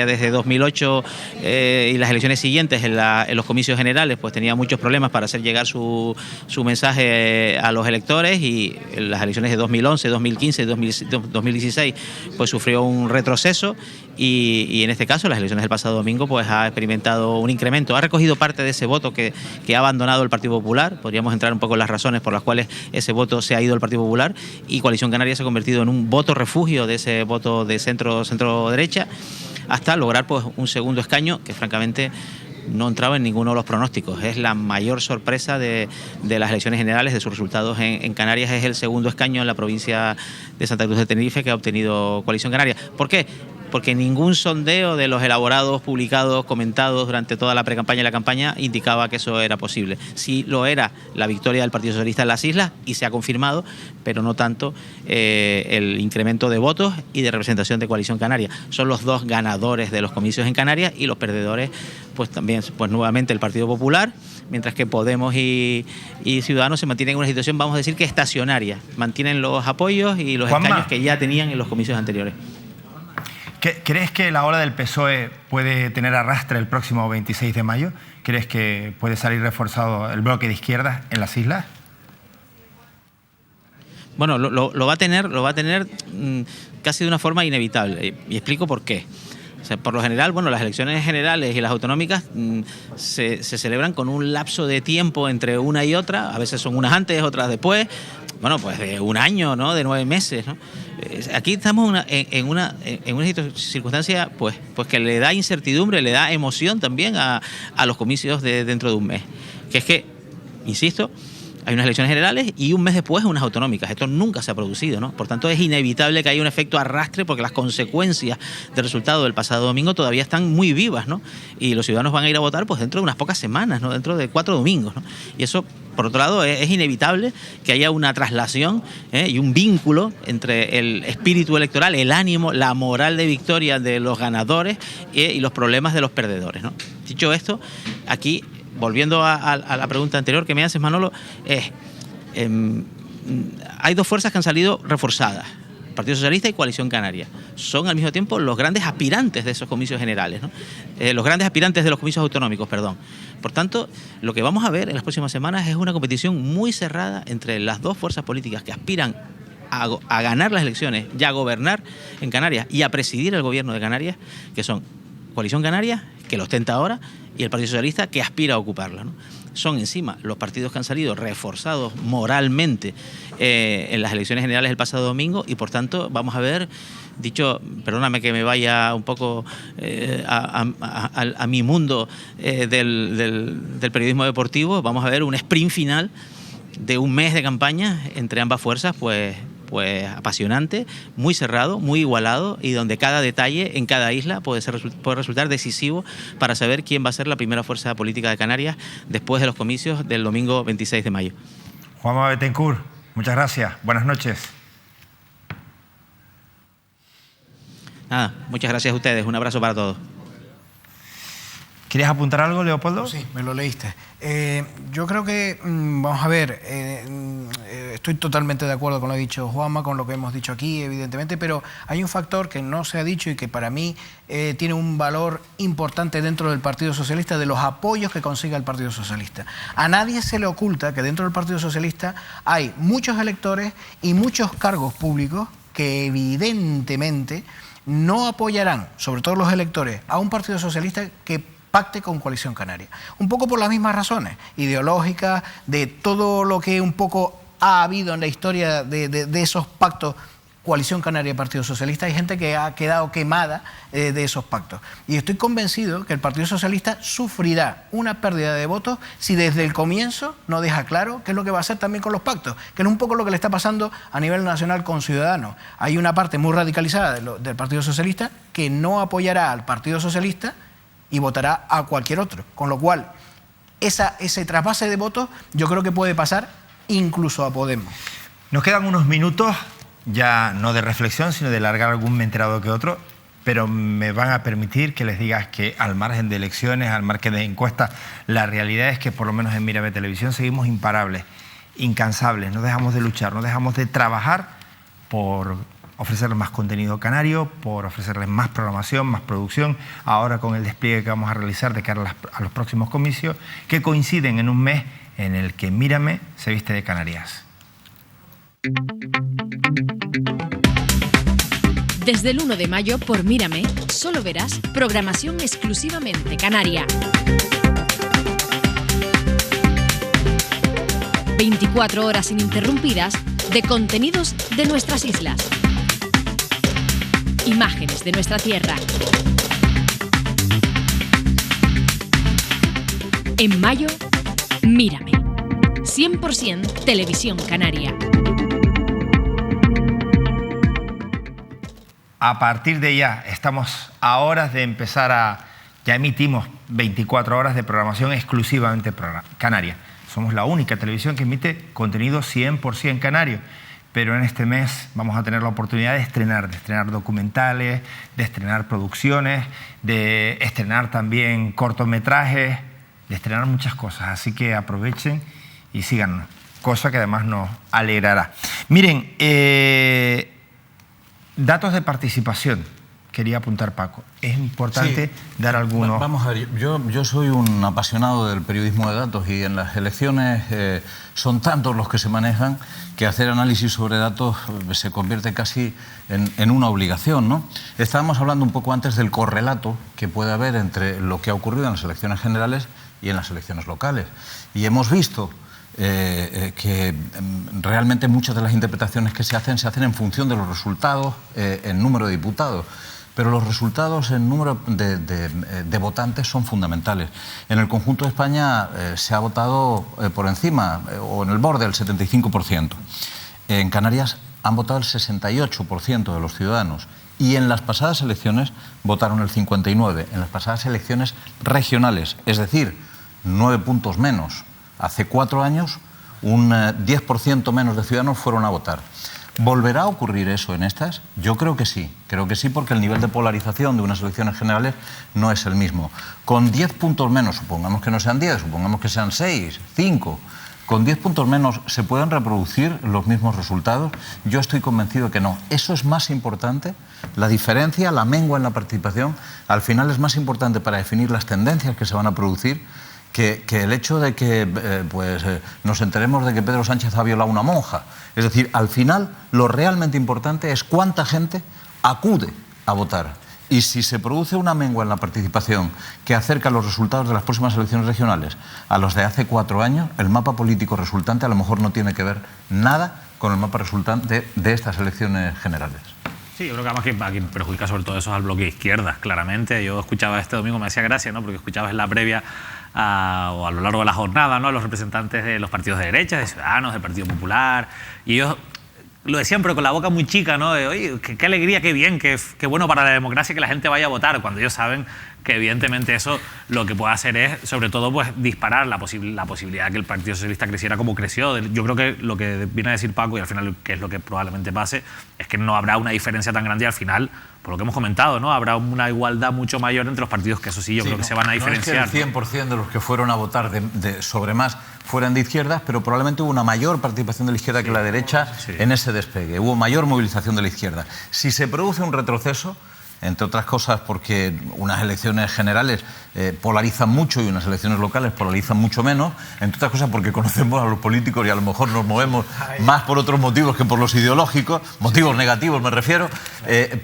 desde 2008 y las elecciones siguientes en los comicios generales, pues tenía muchos problemas para hacer llegar su mensaje a los electores, y en las elecciones de 2011, 2015, 2016 pues sufrió un retroceso, y en este caso las elecciones del pasado domingo pues ha experimentado un incremento, ha recogido parte de ese voto que ha abandonado el Partido Popular. Podríamos entrar un poco en las razones por las cuales ese voto se ha ido al Partido Popular, y Coalición Canaria se ha convertido en un voto refugio de ese voto de centro-derecha, hasta lograr pues un segundo escaño que francamente no entraba en ninguno de los pronósticos. Es la mayor sorpresa de las elecciones generales, de sus resultados en Canarias. Es el segundo escaño en la provincia de Santa Cruz de Tenerife que ha obtenido Coalición Canaria. ¿Por qué? Porque ningún sondeo de los elaborados, publicados, comentados durante toda la precampaña y la campaña indicaba que eso era posible. Sí lo era la victoria del Partido Socialista en las islas, y se ha confirmado, pero no tanto el incremento de votos y de representación de Coalición Canaria. Son los dos ganadores de los comicios en Canarias, y los perdedores pues también, pues nuevamente el Partido Popular, mientras que Podemos y Ciudadanos se mantienen en una situación, vamos a decir, que estacionaria. Mantienen los apoyos y los escaños que ya tenían en los comicios anteriores. ¿Crees que la ola del PSOE puede tener arrastre el próximo 26 de mayo? ¿Crees que puede salir reforzado el bloque de izquierdas en las islas? Bueno, lo va a tener casi de una forma inevitable, y explico por qué. O sea, por lo general, bueno, las elecciones generales y las autonómicas se celebran con un lapso de tiempo entre una y otra. A veces son unas antes, otras después. Bueno, pues de un año, ¿no? De 9 meses, ¿no? Aquí estamos en una circunstancia pues que le da incertidumbre, le da emoción también a los comicios de dentro de un mes. Que es que, insisto, hay unas elecciones generales y un mes después unas autonómicas. Esto nunca se ha producido, ¿no? Por tanto, es inevitable que haya un efecto arrastre, porque las consecuencias del resultado del pasado domingo todavía están muy vivas, ¿no? Y los ciudadanos van a ir a votar pues dentro de unas pocas semanas, ¿no? Dentro de 4 domingos, ¿no? Y eso, por otro lado, es inevitable que haya una traslación y un vínculo entre el espíritu electoral, el ánimo, la moral de victoria de los ganadores y los problemas de los perdedores, ¿no? Dicho esto, aquí, volviendo a la pregunta anterior que me haces, Manolo, hay dos fuerzas que han salido reforzadas: Partido Socialista y Coalición Canaria. Son al mismo tiempo los grandes aspirantes de esos comicios generales, ¿no? Los grandes aspirantes de los comicios autonómicos, perdón. Por tanto, lo que vamos a ver en las próximas semanas es una competición muy cerrada entre las dos fuerzas políticas que aspiran a ganar las elecciones y a gobernar en Canarias y a presidir el gobierno de Canarias, que son Coalición Canaria, que lo ostenta ahora, y el Partido Socialista, que aspira a ocuparla, ¿no? Son encima los partidos que han salido reforzados moralmente en las elecciones generales del pasado domingo, y por tanto vamos a ver, perdóname que me vaya un poco a mi mundo del periodismo deportivo, vamos a ver un sprint final de un mes de campaña entre ambas fuerzas, pues pues apasionante, muy cerrado, muy igualado y donde cada detalle en cada isla puede resultar decisivo para saber quién va a ser la primera fuerza política de Canarias después de los comicios del domingo 26 de mayo. Juanma Betancur, muchas gracias. Buenas noches. Nada, muchas gracias a ustedes. Un abrazo para todos. ¿Quieres apuntar algo, Leopoldo? Sí, me lo leíste. Yo creo que, vamos a ver, estoy totalmente de acuerdo con lo que ha dicho Juanma, con lo que hemos dicho aquí, evidentemente, pero hay un factor que no se ha dicho y que para mí tiene un valor importante dentro del Partido Socialista, de los apoyos que consiga el Partido Socialista. A nadie se le oculta que dentro del Partido Socialista hay muchos electores y muchos cargos públicos que evidentemente no apoyarán, sobre todo los electores, a un Partido Socialista que pacte con Coalición Canaria. Un poco por las mismas razones, ideológicas, de todo lo que un poco ha habido en la historia de esos pactos Coalición Canaria y Partido Socialista. Hay gente que ha quedado quemada de esos pactos. Y estoy convencido que el Partido Socialista sufrirá una pérdida de votos si desde el comienzo no deja claro qué es lo que va a hacer también con los pactos, que es un poco lo que le está pasando a nivel nacional con Ciudadanos. Hay una parte muy radicalizada del Partido Socialista que no apoyará al Partido Socialista y votará a cualquier otro. Con lo cual, ese trasvase de votos yo creo que puede pasar incluso a Podemos. Nos quedan unos minutos, ya no de reflexión, sino de largar algún me enterado que otro, pero me van a permitir que les digas que al margen de elecciones, al margen de encuestas, la realidad es que por lo menos en Mírame Televisión seguimos imparables, incansables, no dejamos de luchar, no dejamos de trabajar por ofrecerles más contenido canario, por ofrecerles más programación, más producción, ahora con el despliegue que vamos a realizar de cara a los próximos comicios, que coinciden en un mes en el que Mírame se viste de Canarias. Desde el 1 de mayo, por Mírame, solo verás programación exclusivamente canaria. 24 horas ininterrumpidas de contenidos de nuestras islas. Imágenes de nuestra tierra. En mayo, Mírame. 100% Televisión Canaria. A partir de ya, estamos a horas de empezar ya emitimos 24 horas de programación exclusivamente canaria. Somos la única televisión que emite contenido 100% canario. Pero en este mes vamos a tener la oportunidad de estrenar documentales, de estrenar producciones, de estrenar también cortometrajes, de estrenar muchas cosas. Así que aprovechen y síganos, cosa que además nos alegrará. Miren, datos de participación, quería apuntar Paco. Es importante dar algunos... Vamos a ver, yo soy un apasionado del periodismo de datos y en las elecciones son tantos los que se manejan que hacer análisis sobre datos se convierte casi en una obligación, ¿no? Estábamos hablando un poco antes del correlato que puede haber entre lo que ha ocurrido en las elecciones generales y en las elecciones locales. Y hemos visto que realmente muchas de las interpretaciones que se hacen en función de los resultados en número de diputados. Pero los resultados en número de votantes son fundamentales. En el conjunto de España se ha votado por encima o en el borde del 75%. En Canarias han votado el 68% de los ciudadanos y en las pasadas elecciones votaron el 59%. En las pasadas elecciones regionales, es decir, 9 puntos menos. Hace 4 años un 10% menos de ciudadanos fueron a votar. ¿Volverá a ocurrir eso en estas? Yo creo que sí porque el nivel de polarización de unas elecciones generales no es el mismo. Con 10 puntos menos, supongamos que no sean 10, supongamos que sean 6, 5, con 10 puntos menos ¿se pueden reproducir los mismos resultados? Yo estoy convencido que no. Eso es más importante, la diferencia, la mengua en la participación, al final es más importante para definir las tendencias que se van a producir que el hecho de que nos enteremos de que Pedro Sánchez ha violado a una monja. Es decir, al final lo realmente importante es cuánta gente acude a votar. Y si se produce una mengua en la participación que acerca los resultados de las próximas elecciones regionales a los de hace 4 años, el mapa político resultante a lo mejor no tiene que ver nada con el mapa resultante de estas elecciones generales. Sí, yo creo que además que a quien perjudica sobre todo eso es al bloque de izquierdas, claramente. Yo escuchaba este domingo, me hacía gracia, ¿no? Porque escuchabas en la previa o a lo largo de la jornada, ¿no?, a los representantes de los partidos de derecha, de Ciudadanos, del Partido Popular, y ellos lo decían, pero con la boca muy chica, ¿no? Oye, qué alegría, qué bien, qué bueno para la democracia que la gente vaya a votar, cuando ellos saben que evidentemente eso lo que puede hacer es, sobre todo, pues disparar la posibilidad de que el Partido Socialista creciera como creció. Yo creo que lo que viene a decir Paco, y al final que es lo que probablemente pase, es que no habrá una diferencia tan grande y al final, por lo que hemos comentado, ¿no? Habrá una igualdad mucho mayor entre los partidos, que eso sí, yo creo que se van a diferenciar. No es que el 100% de los que fueron a votar sobre más fueran de izquierdas, pero probablemente hubo una mayor participación de la izquierda que la derecha en ese despegue. Hubo mayor movilización de la izquierda. Si se produce un retroceso, entre otras cosas porque unas elecciones generales polarizan mucho y unas elecciones locales polarizan mucho menos, entre otras cosas porque conocemos a los políticos y a lo mejor nos movemos más por otros motivos que por los ideológicos, motivos negativos me refiero,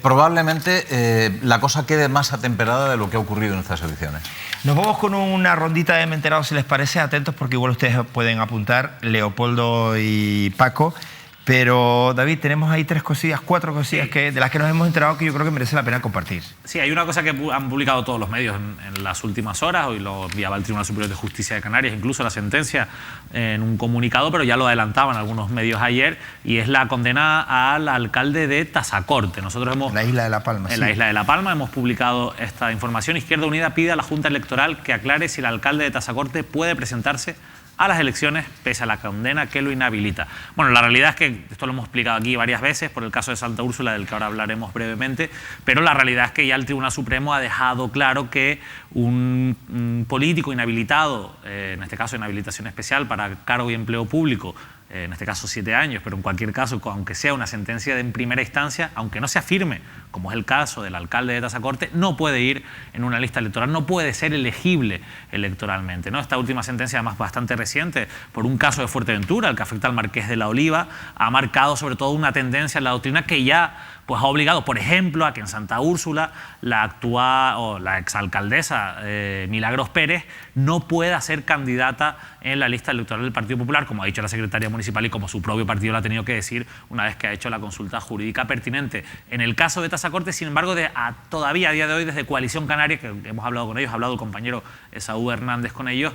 probablemente la cosa quede más atemperada de lo que ha ocurrido en estas elecciones. Nos vamos con una rondita de Me he enterado, si les parece, atentos porque igual ustedes pueden apuntar, Leopoldo y Paco. Pero, David, tenemos ahí 4 cosillas de las que nos hemos enterado que yo creo que merece la pena compartir. Sí, hay una cosa que han publicado todos los medios en las últimas horas, hoy lo enviaba el Tribunal Superior de Justicia de Canarias, incluso la sentencia en un comunicado, pero ya lo adelantaban algunos medios ayer, y es la condena al alcalde de Tazacorte. Nosotros hemos... En la isla de La Palma. En la isla de La Palma hemos publicado esta información. Izquierda Unida pide a la Junta Electoral que aclare si el alcalde de Tazacorte puede presentarse a las elecciones pese a la condena que lo inhabilita. Bueno, la realidad es que, esto lo hemos explicado aquí varias veces por el caso de Santa Úrsula, del que ahora hablaremos brevemente, pero la realidad es que ya el Tribunal Supremo ha dejado claro que un político inhabilitado, en este caso inhabilitación especial para cargo y empleo público, en este caso 7 años, pero en cualquier caso, aunque sea una sentencia en primera instancia, aunque no sea firme, como es el caso del alcalde de Tazacorte, no puede ir en una lista electoral, no puede ser elegible electoralmente, ¿no? Esta última sentencia, además bastante reciente, por un caso de Fuerteventura, el que afecta al Marqués de la Oliva, ha marcado sobre todo una tendencia en la doctrina que ya pues ha obligado, por ejemplo, a que en Santa Úrsula la exalcaldesa Milagros Pérez no pueda ser candidata en la lista electoral del Partido Popular, como ha dicho la secretaria municipal y como su propio partido lo ha tenido que decir una vez que ha hecho la consulta jurídica pertinente. En el caso de Tazacorte, sin embargo, todavía a día de hoy, desde Coalición Canaria, que hemos hablado con ellos, ha hablado el compañero Esaú Hernández con ellos,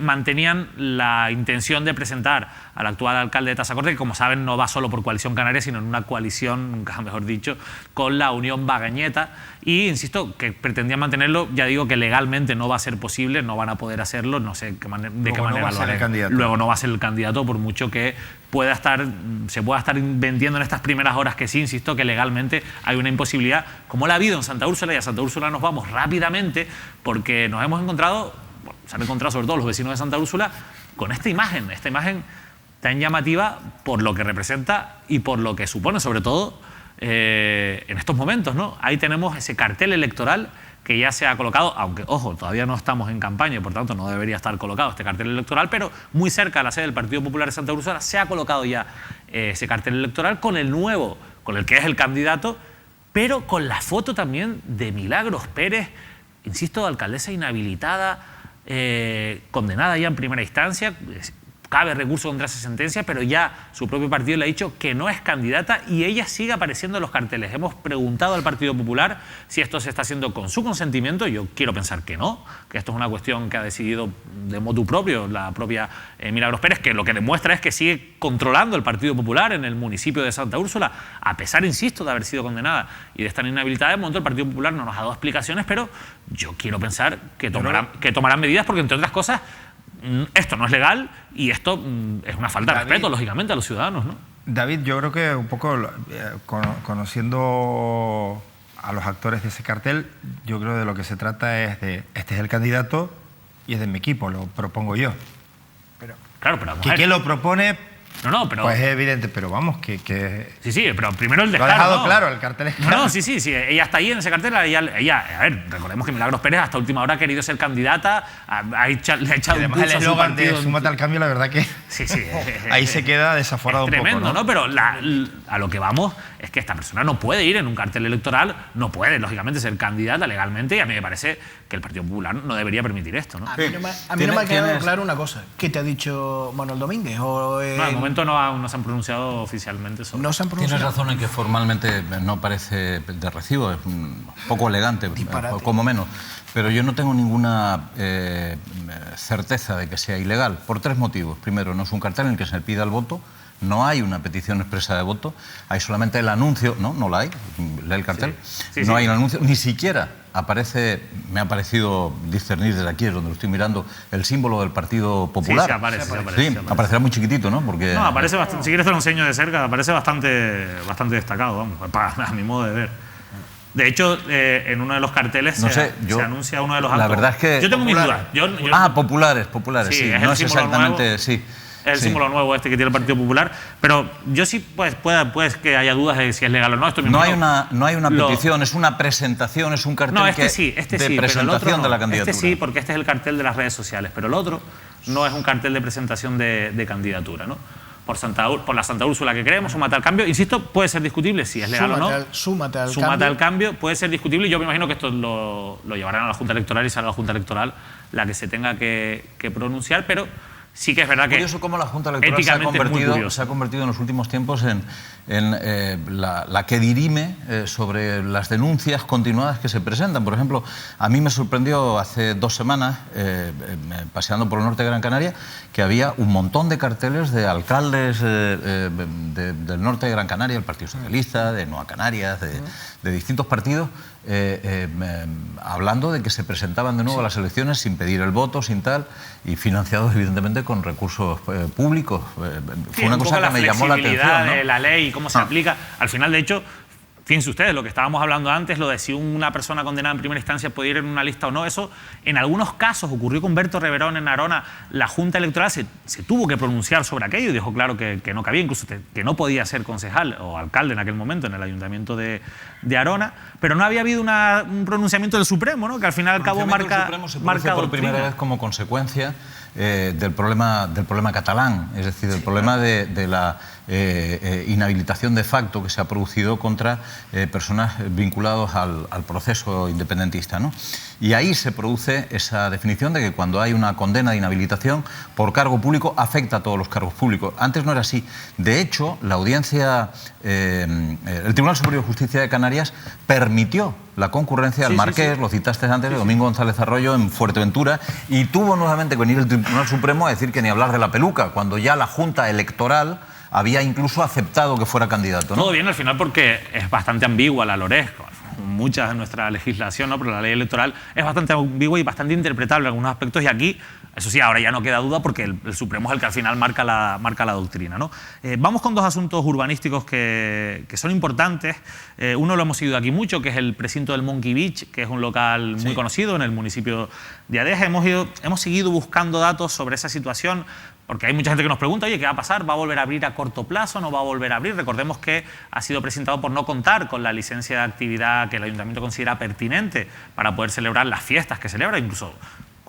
mantenían la intención de presentar al actual alcalde de Tazacorte, que como saben no va solo por Coalición Canaria, sino en una coalición, nunca mejor dicho, con la Unión Bagañeta, y insisto que pretendían mantenerlo. Ya digo que legalmente no va a ser posible, no van a poder hacerlo, no sé de qué manera lo harán. Luego no va a ser el candidato, por mucho que se pueda estar vendiendo en estas primeras horas que sí, insisto que legalmente hay una imposibilidad, como la ha habido en Santa Úrsula, y a Santa Úrsula nos vamos rápidamente porque nos hemos encontrado, se han encontrado sobre todo los vecinos de Santa Úrsula con esta imagen tan llamativa por lo que representa y por lo que supone, sobre todo en estos momentos, ¿no? Ahí tenemos ese cartel electoral que ya se ha colocado, aunque, ojo, todavía no estamos en campaña y por tanto no debería estar colocado este cartel electoral, pero muy cerca de la sede del Partido Popular de Santa Úrsula se ha colocado ya ese cartel electoral con el que es el candidato, pero con la foto también de Milagros Pérez, insisto, alcaldesa inhabilitada, condenada ya en primera instancia. Cabe recurso contra esa sentencia, pero ya su propio partido le ha dicho que no es candidata y ella sigue apareciendo en los carteles. Hemos preguntado al Partido Popular si esto se está haciendo con su consentimiento. Yo quiero pensar que no, que esto es una cuestión que ha decidido de motu propio la propia Milagros Pérez, que lo que demuestra es que sigue controlando el Partido Popular en el municipio de Santa Úrsula, a pesar, insisto, de haber sido condenada y de estar inhabilitada. De momento el Partido Popular no nos ha dado explicaciones, pero yo quiero pensar que tomarán medidas porque, entre otras cosas, esto no es legal y esto es una falta de respeto, lógicamente, a los ciudadanos, ¿no? David, yo creo que un poco conociendo a los actores de ese cartel, yo creo que de lo que se trata es de este es el candidato y es de mi equipo, lo propongo yo. Claro, pero ¿quién lo propone? No, pero... Pues es evidente, pero vamos, que... Sí, pero primero el descaro, lo ha dejado ¿no? claro, el cartel es claro. No, sí, ella está ahí en ese cartel, ella, a ver, recordemos que Milagros Pérez hasta última hora ha querido ser candidata, le ha echado un pulso el eslogan de súmate al cambio, la verdad que... Sí. ahí se queda desaforado un poco, tremendo, ¿no? Pero a lo que vamos es que esta persona no puede ir en un cartel electoral, no puede, lógicamente, ser candidata legalmente, y a mí me parece que el Partido Popular no debería permitir esto, ¿no? A mí no me ha quedado claro una cosa. ¿Qué te ha dicho Manuel Domínguez? No, de momento no se han pronunciado oficialmente sobre... ¿No se han pronunciado? Tienes razón en que formalmente no parece de recibo, es poco elegante, como menos. Pero yo no tengo ninguna certeza de que sea ilegal, por 3 motivos. Primero, no es un cartel en el que se pida el voto, no hay una petición expresa de voto, hay solamente el anuncio, no la hay, lee el cartel, no hay un anuncio, ni siquiera aparece, me ha parecido discernir desde aquí, es donde lo estoy mirando, el símbolo del Partido Popular. Sí, aparece. Aparecerá muy chiquitito, ¿no? Porque, no, aparece bastante, si quieres te lo enseño de cerca, aparece bastante destacado, vamos, a mi modo de ver. De hecho, en uno de los carteles se anuncia uno de los altos. La verdad es que... Yo tengo mis dudas. Populares, sí. No es exactamente... Nuevo, sí. Es el símbolo nuevo este que tiene el Partido Popular, pero yo sí puede que haya dudas de si es legal o no. Esto no hay una petición, es una presentación, es un cartel de presentación de la candidatura. Este sí, porque este es el cartel de las redes sociales, pero el otro no es un cartel de presentación de candidatura, ¿no? Por la Santa Úrsula que creemos, súmate al cambio. Insisto, puede ser discutible si es legal o no. Súmate al cambio, puede ser discutible y yo me imagino que esto lo llevarán a la Junta Electoral y será la Junta Electoral la que se tenga que pronunciar, pero sí que es verdad que... Curioso cómo la Junta Electoral se ha convertido en los últimos tiempos en la que dirime sobre las denuncias continuadas que se presentan. Por ejemplo, a mí me sorprendió hace 2 semanas, paseando por el norte de Gran Canaria, que había un montón de carteles de alcaldes del norte de Gran Canaria, del Partido Socialista, de Nueva Canarias, de distintos partidos, hablando de que se presentaban de nuevo a las elecciones sin pedir el voto, sin tal, y financiados evidentemente con recursos públicos. Fue una cosa que me llamó la atención, ¿no? De la ley, cómo se aplica. Al final, de hecho, fíjense ustedes, lo que estábamos hablando antes, lo de si una persona condenada en primera instancia puede ir en una lista o no, eso en algunos casos ocurrió con Berto Reverón en Arona. La Junta Electoral se tuvo que pronunciar sobre aquello y dejó claro que no cabía, incluso que no podía ser concejal o alcalde en aquel momento en el Ayuntamiento de Arona, pero no había habido un pronunciamiento del Supremo, ¿no? Que al final y al cabo marca por primera vez como consecuencia del problema catalán, es decir, del problema de la inhabilitación de facto que se ha producido contra personas vinculadas al proceso independentista, ¿no? Y ahí se produce esa definición de que cuando hay una condena de inhabilitación por cargo público afecta a todos los cargos públicos. Antes no era así. De hecho, la audiencia, el Tribunal Superior de Justicia de Canarias permitió la concurrencia al Marqués, lo citaste antes, de Domingo González Arroyo en Fuerteventura, y tuvo nuevamente que venir el Tribunal Supremo a decir que ni hablar de la peluca, cuando ya la Junta Electoral había incluso aceptado que fuera candidato, ¿no? Todo bien al final porque es bastante ambigua la LORES, mucha de nuestra legislación, ¿no? Pero la ley electoral es bastante ambigua y bastante interpretable en algunos aspectos, y aquí, eso sí, ahora ya no queda duda porque el Supremo es el que al final marca la doctrina, ¿no? Vamos con 2 asuntos urbanísticos que son importantes. Uno lo hemos seguido aquí mucho, que es el precinto del Monkey Beach, que es un local muy conocido en el municipio de Adeje. Hemos seguido buscando datos sobre esa situación, porque hay mucha gente que nos pregunta, oye, ¿qué va a pasar? ¿Va a volver a abrir a corto plazo? ¿No va a volver a abrir? Recordemos que ha sido presentado por no contar con la licencia de actividad que el Ayuntamiento considera pertinente para poder celebrar las fiestas que celebra, incluso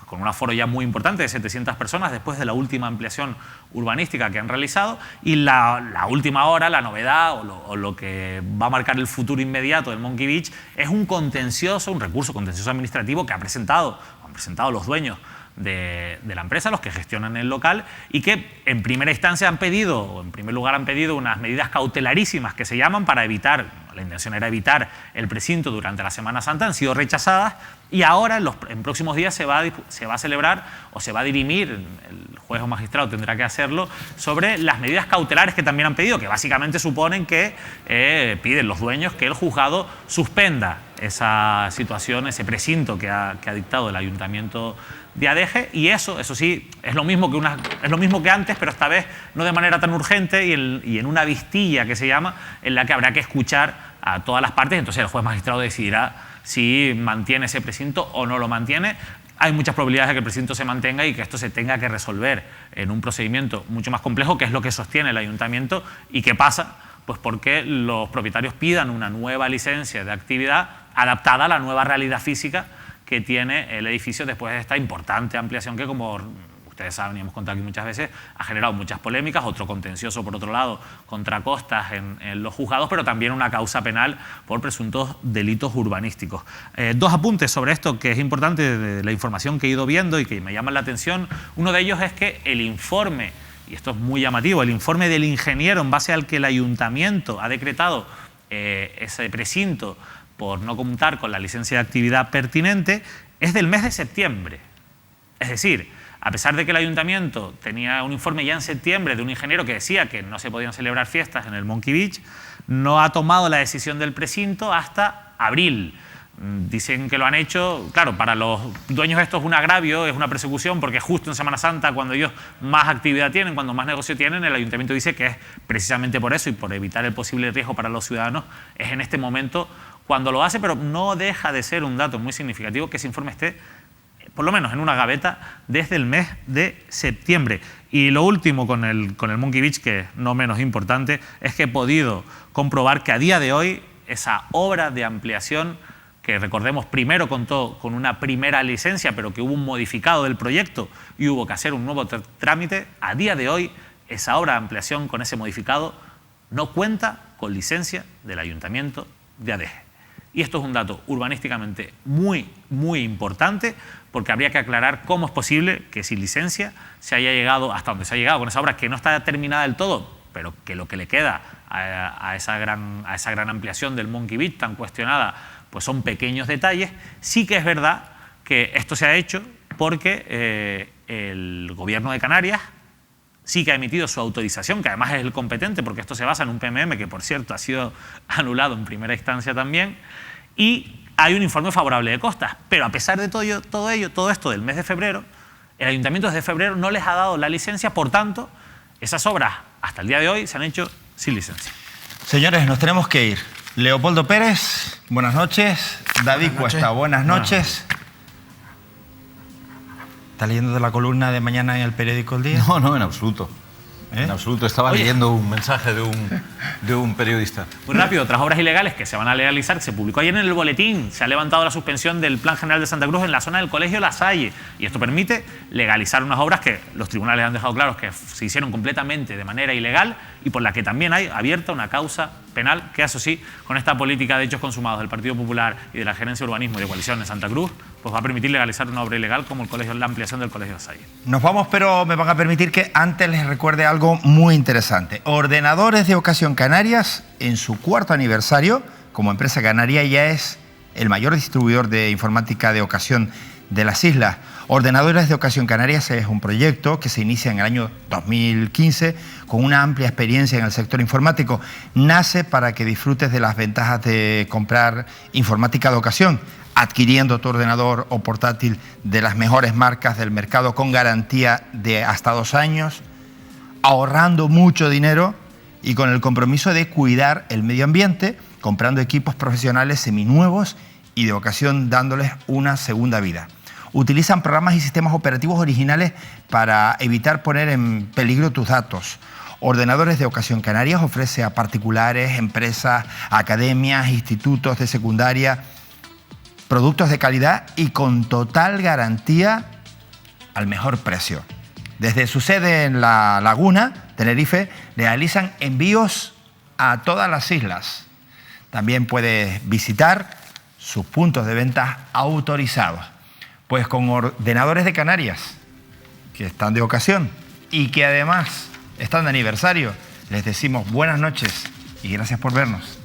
con un aforo ya muy importante de 700 personas después de la última ampliación urbanística que han realizado. Y la última hora, la novedad o lo que va a marcar el futuro inmediato del Monkey Beach es un recurso contencioso administrativo que han presentado los dueños de la empresa, los que gestionan el local, y que en primera instancia en primer lugar han pedido unas medidas cautelarísimas que se llaman para evitar, la intención era evitar el precinto durante la Semana Santa, han sido rechazadas, y ahora en próximos días se va a celebrar o se va a dirimir, el juez o magistrado tendrá que hacerlo, sobre las medidas cautelares que también han pedido, que básicamente suponen que piden los dueños que el juzgado suspenda esa situación, ese precinto que ha dictado el Ayuntamiento de Adeje, y eso sí, es lo mismo que antes, pero esta vez no de manera tan urgente y en una vistilla que se llama, en la que habrá que escuchar a todas las partes. Entonces el juez magistrado decidirá si mantiene ese precinto o no lo mantiene. Hay muchas probabilidades de que el precinto se mantenga y que esto se tenga que resolver en un procedimiento mucho más complejo, que es lo que sostiene el Ayuntamiento. ¿Y qué pasa? Pues porque los propietarios pidan una nueva licencia de actividad adaptada a la nueva realidad física que tiene el edificio después de esta importante ampliación que, como ustedes saben y hemos contado aquí muchas veces, ha generado muchas polémicas, otro contencioso, por otro lado, contra costas en los juzgados, pero también una causa penal por presuntos delitos urbanísticos. 2 apuntes sobre esto que es importante de la información que he ido viendo y que me llaman la atención. Uno de ellos es que el informe, y esto es muy llamativo, el informe del ingeniero en base al que el Ayuntamiento ha decretado ese precinto por no contar con la licencia de actividad pertinente, es del mes de septiembre. Es decir, a pesar de que el ayuntamiento tenía un informe ya en septiembre de un ingeniero que decía que no se podían celebrar fiestas en el Monkey Beach, no ha tomado la decisión del precinto hasta abril. Dicen que lo han hecho, claro, para los dueños esto es un agravio, es una persecución, porque justo en Semana Santa, cuando ellos más actividad tienen, cuando más negocio tienen, el ayuntamiento dice que es precisamente por eso y por evitar el posible riesgo para los ciudadanos, es en este momento cuando lo hace, pero no deja de ser un dato muy significativo que ese informe esté, por lo menos en una gaveta, desde el mes de septiembre. Y lo último con el Monkey Beach, que no menos importante, es que he podido comprobar que a día de hoy esa obra de ampliación, que recordemos primero contó con una primera licencia, pero que hubo un modificado del proyecto y hubo que hacer un nuevo trámite, a día de hoy esa obra de ampliación con ese modificado no cuenta con licencia del Ayuntamiento de Adeje. Y esto es un dato urbanísticamente muy, muy importante, porque habría que aclarar cómo es posible que sin licencia se haya llegado hasta donde se ha llegado con esa obra, que no está terminada del todo, pero que lo que le queda a esa gran ampliación del Monkey Beach tan cuestionada, pues son pequeños detalles. Sí que es verdad que esto se ha hecho porque el Gobierno de Canarias sí que ha emitido su autorización, que además es el competente, porque esto se basa en un PMM, que por cierto ha sido anulado en primera instancia también, y hay un informe favorable de costas. Pero a pesar de todo esto del mes de febrero, el Ayuntamiento desde febrero no les ha dado la licencia, por tanto, esas obras hasta el día de hoy se han hecho sin licencia. Señores, nos tenemos que ir. Leopoldo Pérez, buenas noches. David Cuesta, buenas noches. ¿Estás leyendo de la columna de mañana en el periódico El Día? No, en absoluto. En absoluto. Estaba leyendo un mensaje de un periodista. Muy rápido, otras obras ilegales que se van a legalizar, que se publicó ayer en el boletín, se ha levantado la suspensión del Plan General de Santa Cruz en la zona del Colegio La Salle, y esto permite legalizar unas obras que los tribunales han dejado claros que se hicieron completamente de manera ilegal y por la que también hay abierta una causa penal, que eso sí, con esta política de hechos consumados del Partido Popular y de la Gerencia de Urbanismo y de Coalición en Santa Cruz, pues va a permitir legalizar una obra ilegal como la ampliación del Colegio La Salle. Nos vamos, pero me van a permitir que antes les recuerde algo muy interesante. Ordenadores de Ocasión Canarias, en su 4º aniversario, como empresa canaria, ya es el mayor distribuidor de informática de ocasión de las islas. Ordenadores de Ocasión Canarias es un proyecto que se inicia en el año 2015 con una amplia experiencia en el sector informático. Nace para que disfrutes de las ventajas de comprar informática de ocasión, adquiriendo tu ordenador o portátil de las mejores marcas del mercado con garantía de hasta 2 años, ahorrando mucho dinero y con el compromiso de cuidar el medio ambiente, comprando equipos profesionales seminuevos y de ocasión dándoles una segunda vida. Utilizan programas y sistemas operativos originales para evitar poner en peligro tus datos. Ordenadores de Ocasión Canarias ofrece a particulares, empresas, academias, institutos de secundaria, productos de calidad y con total garantía al mejor precio. Desde su sede en La Laguna, Tenerife, realizan envíos a todas las islas. También puedes visitar sus puntos de venta autorizados. Pues con Ordenadores de Canarias, que están de ocasión y que además están de aniversario, les decimos buenas noches y gracias por vernos.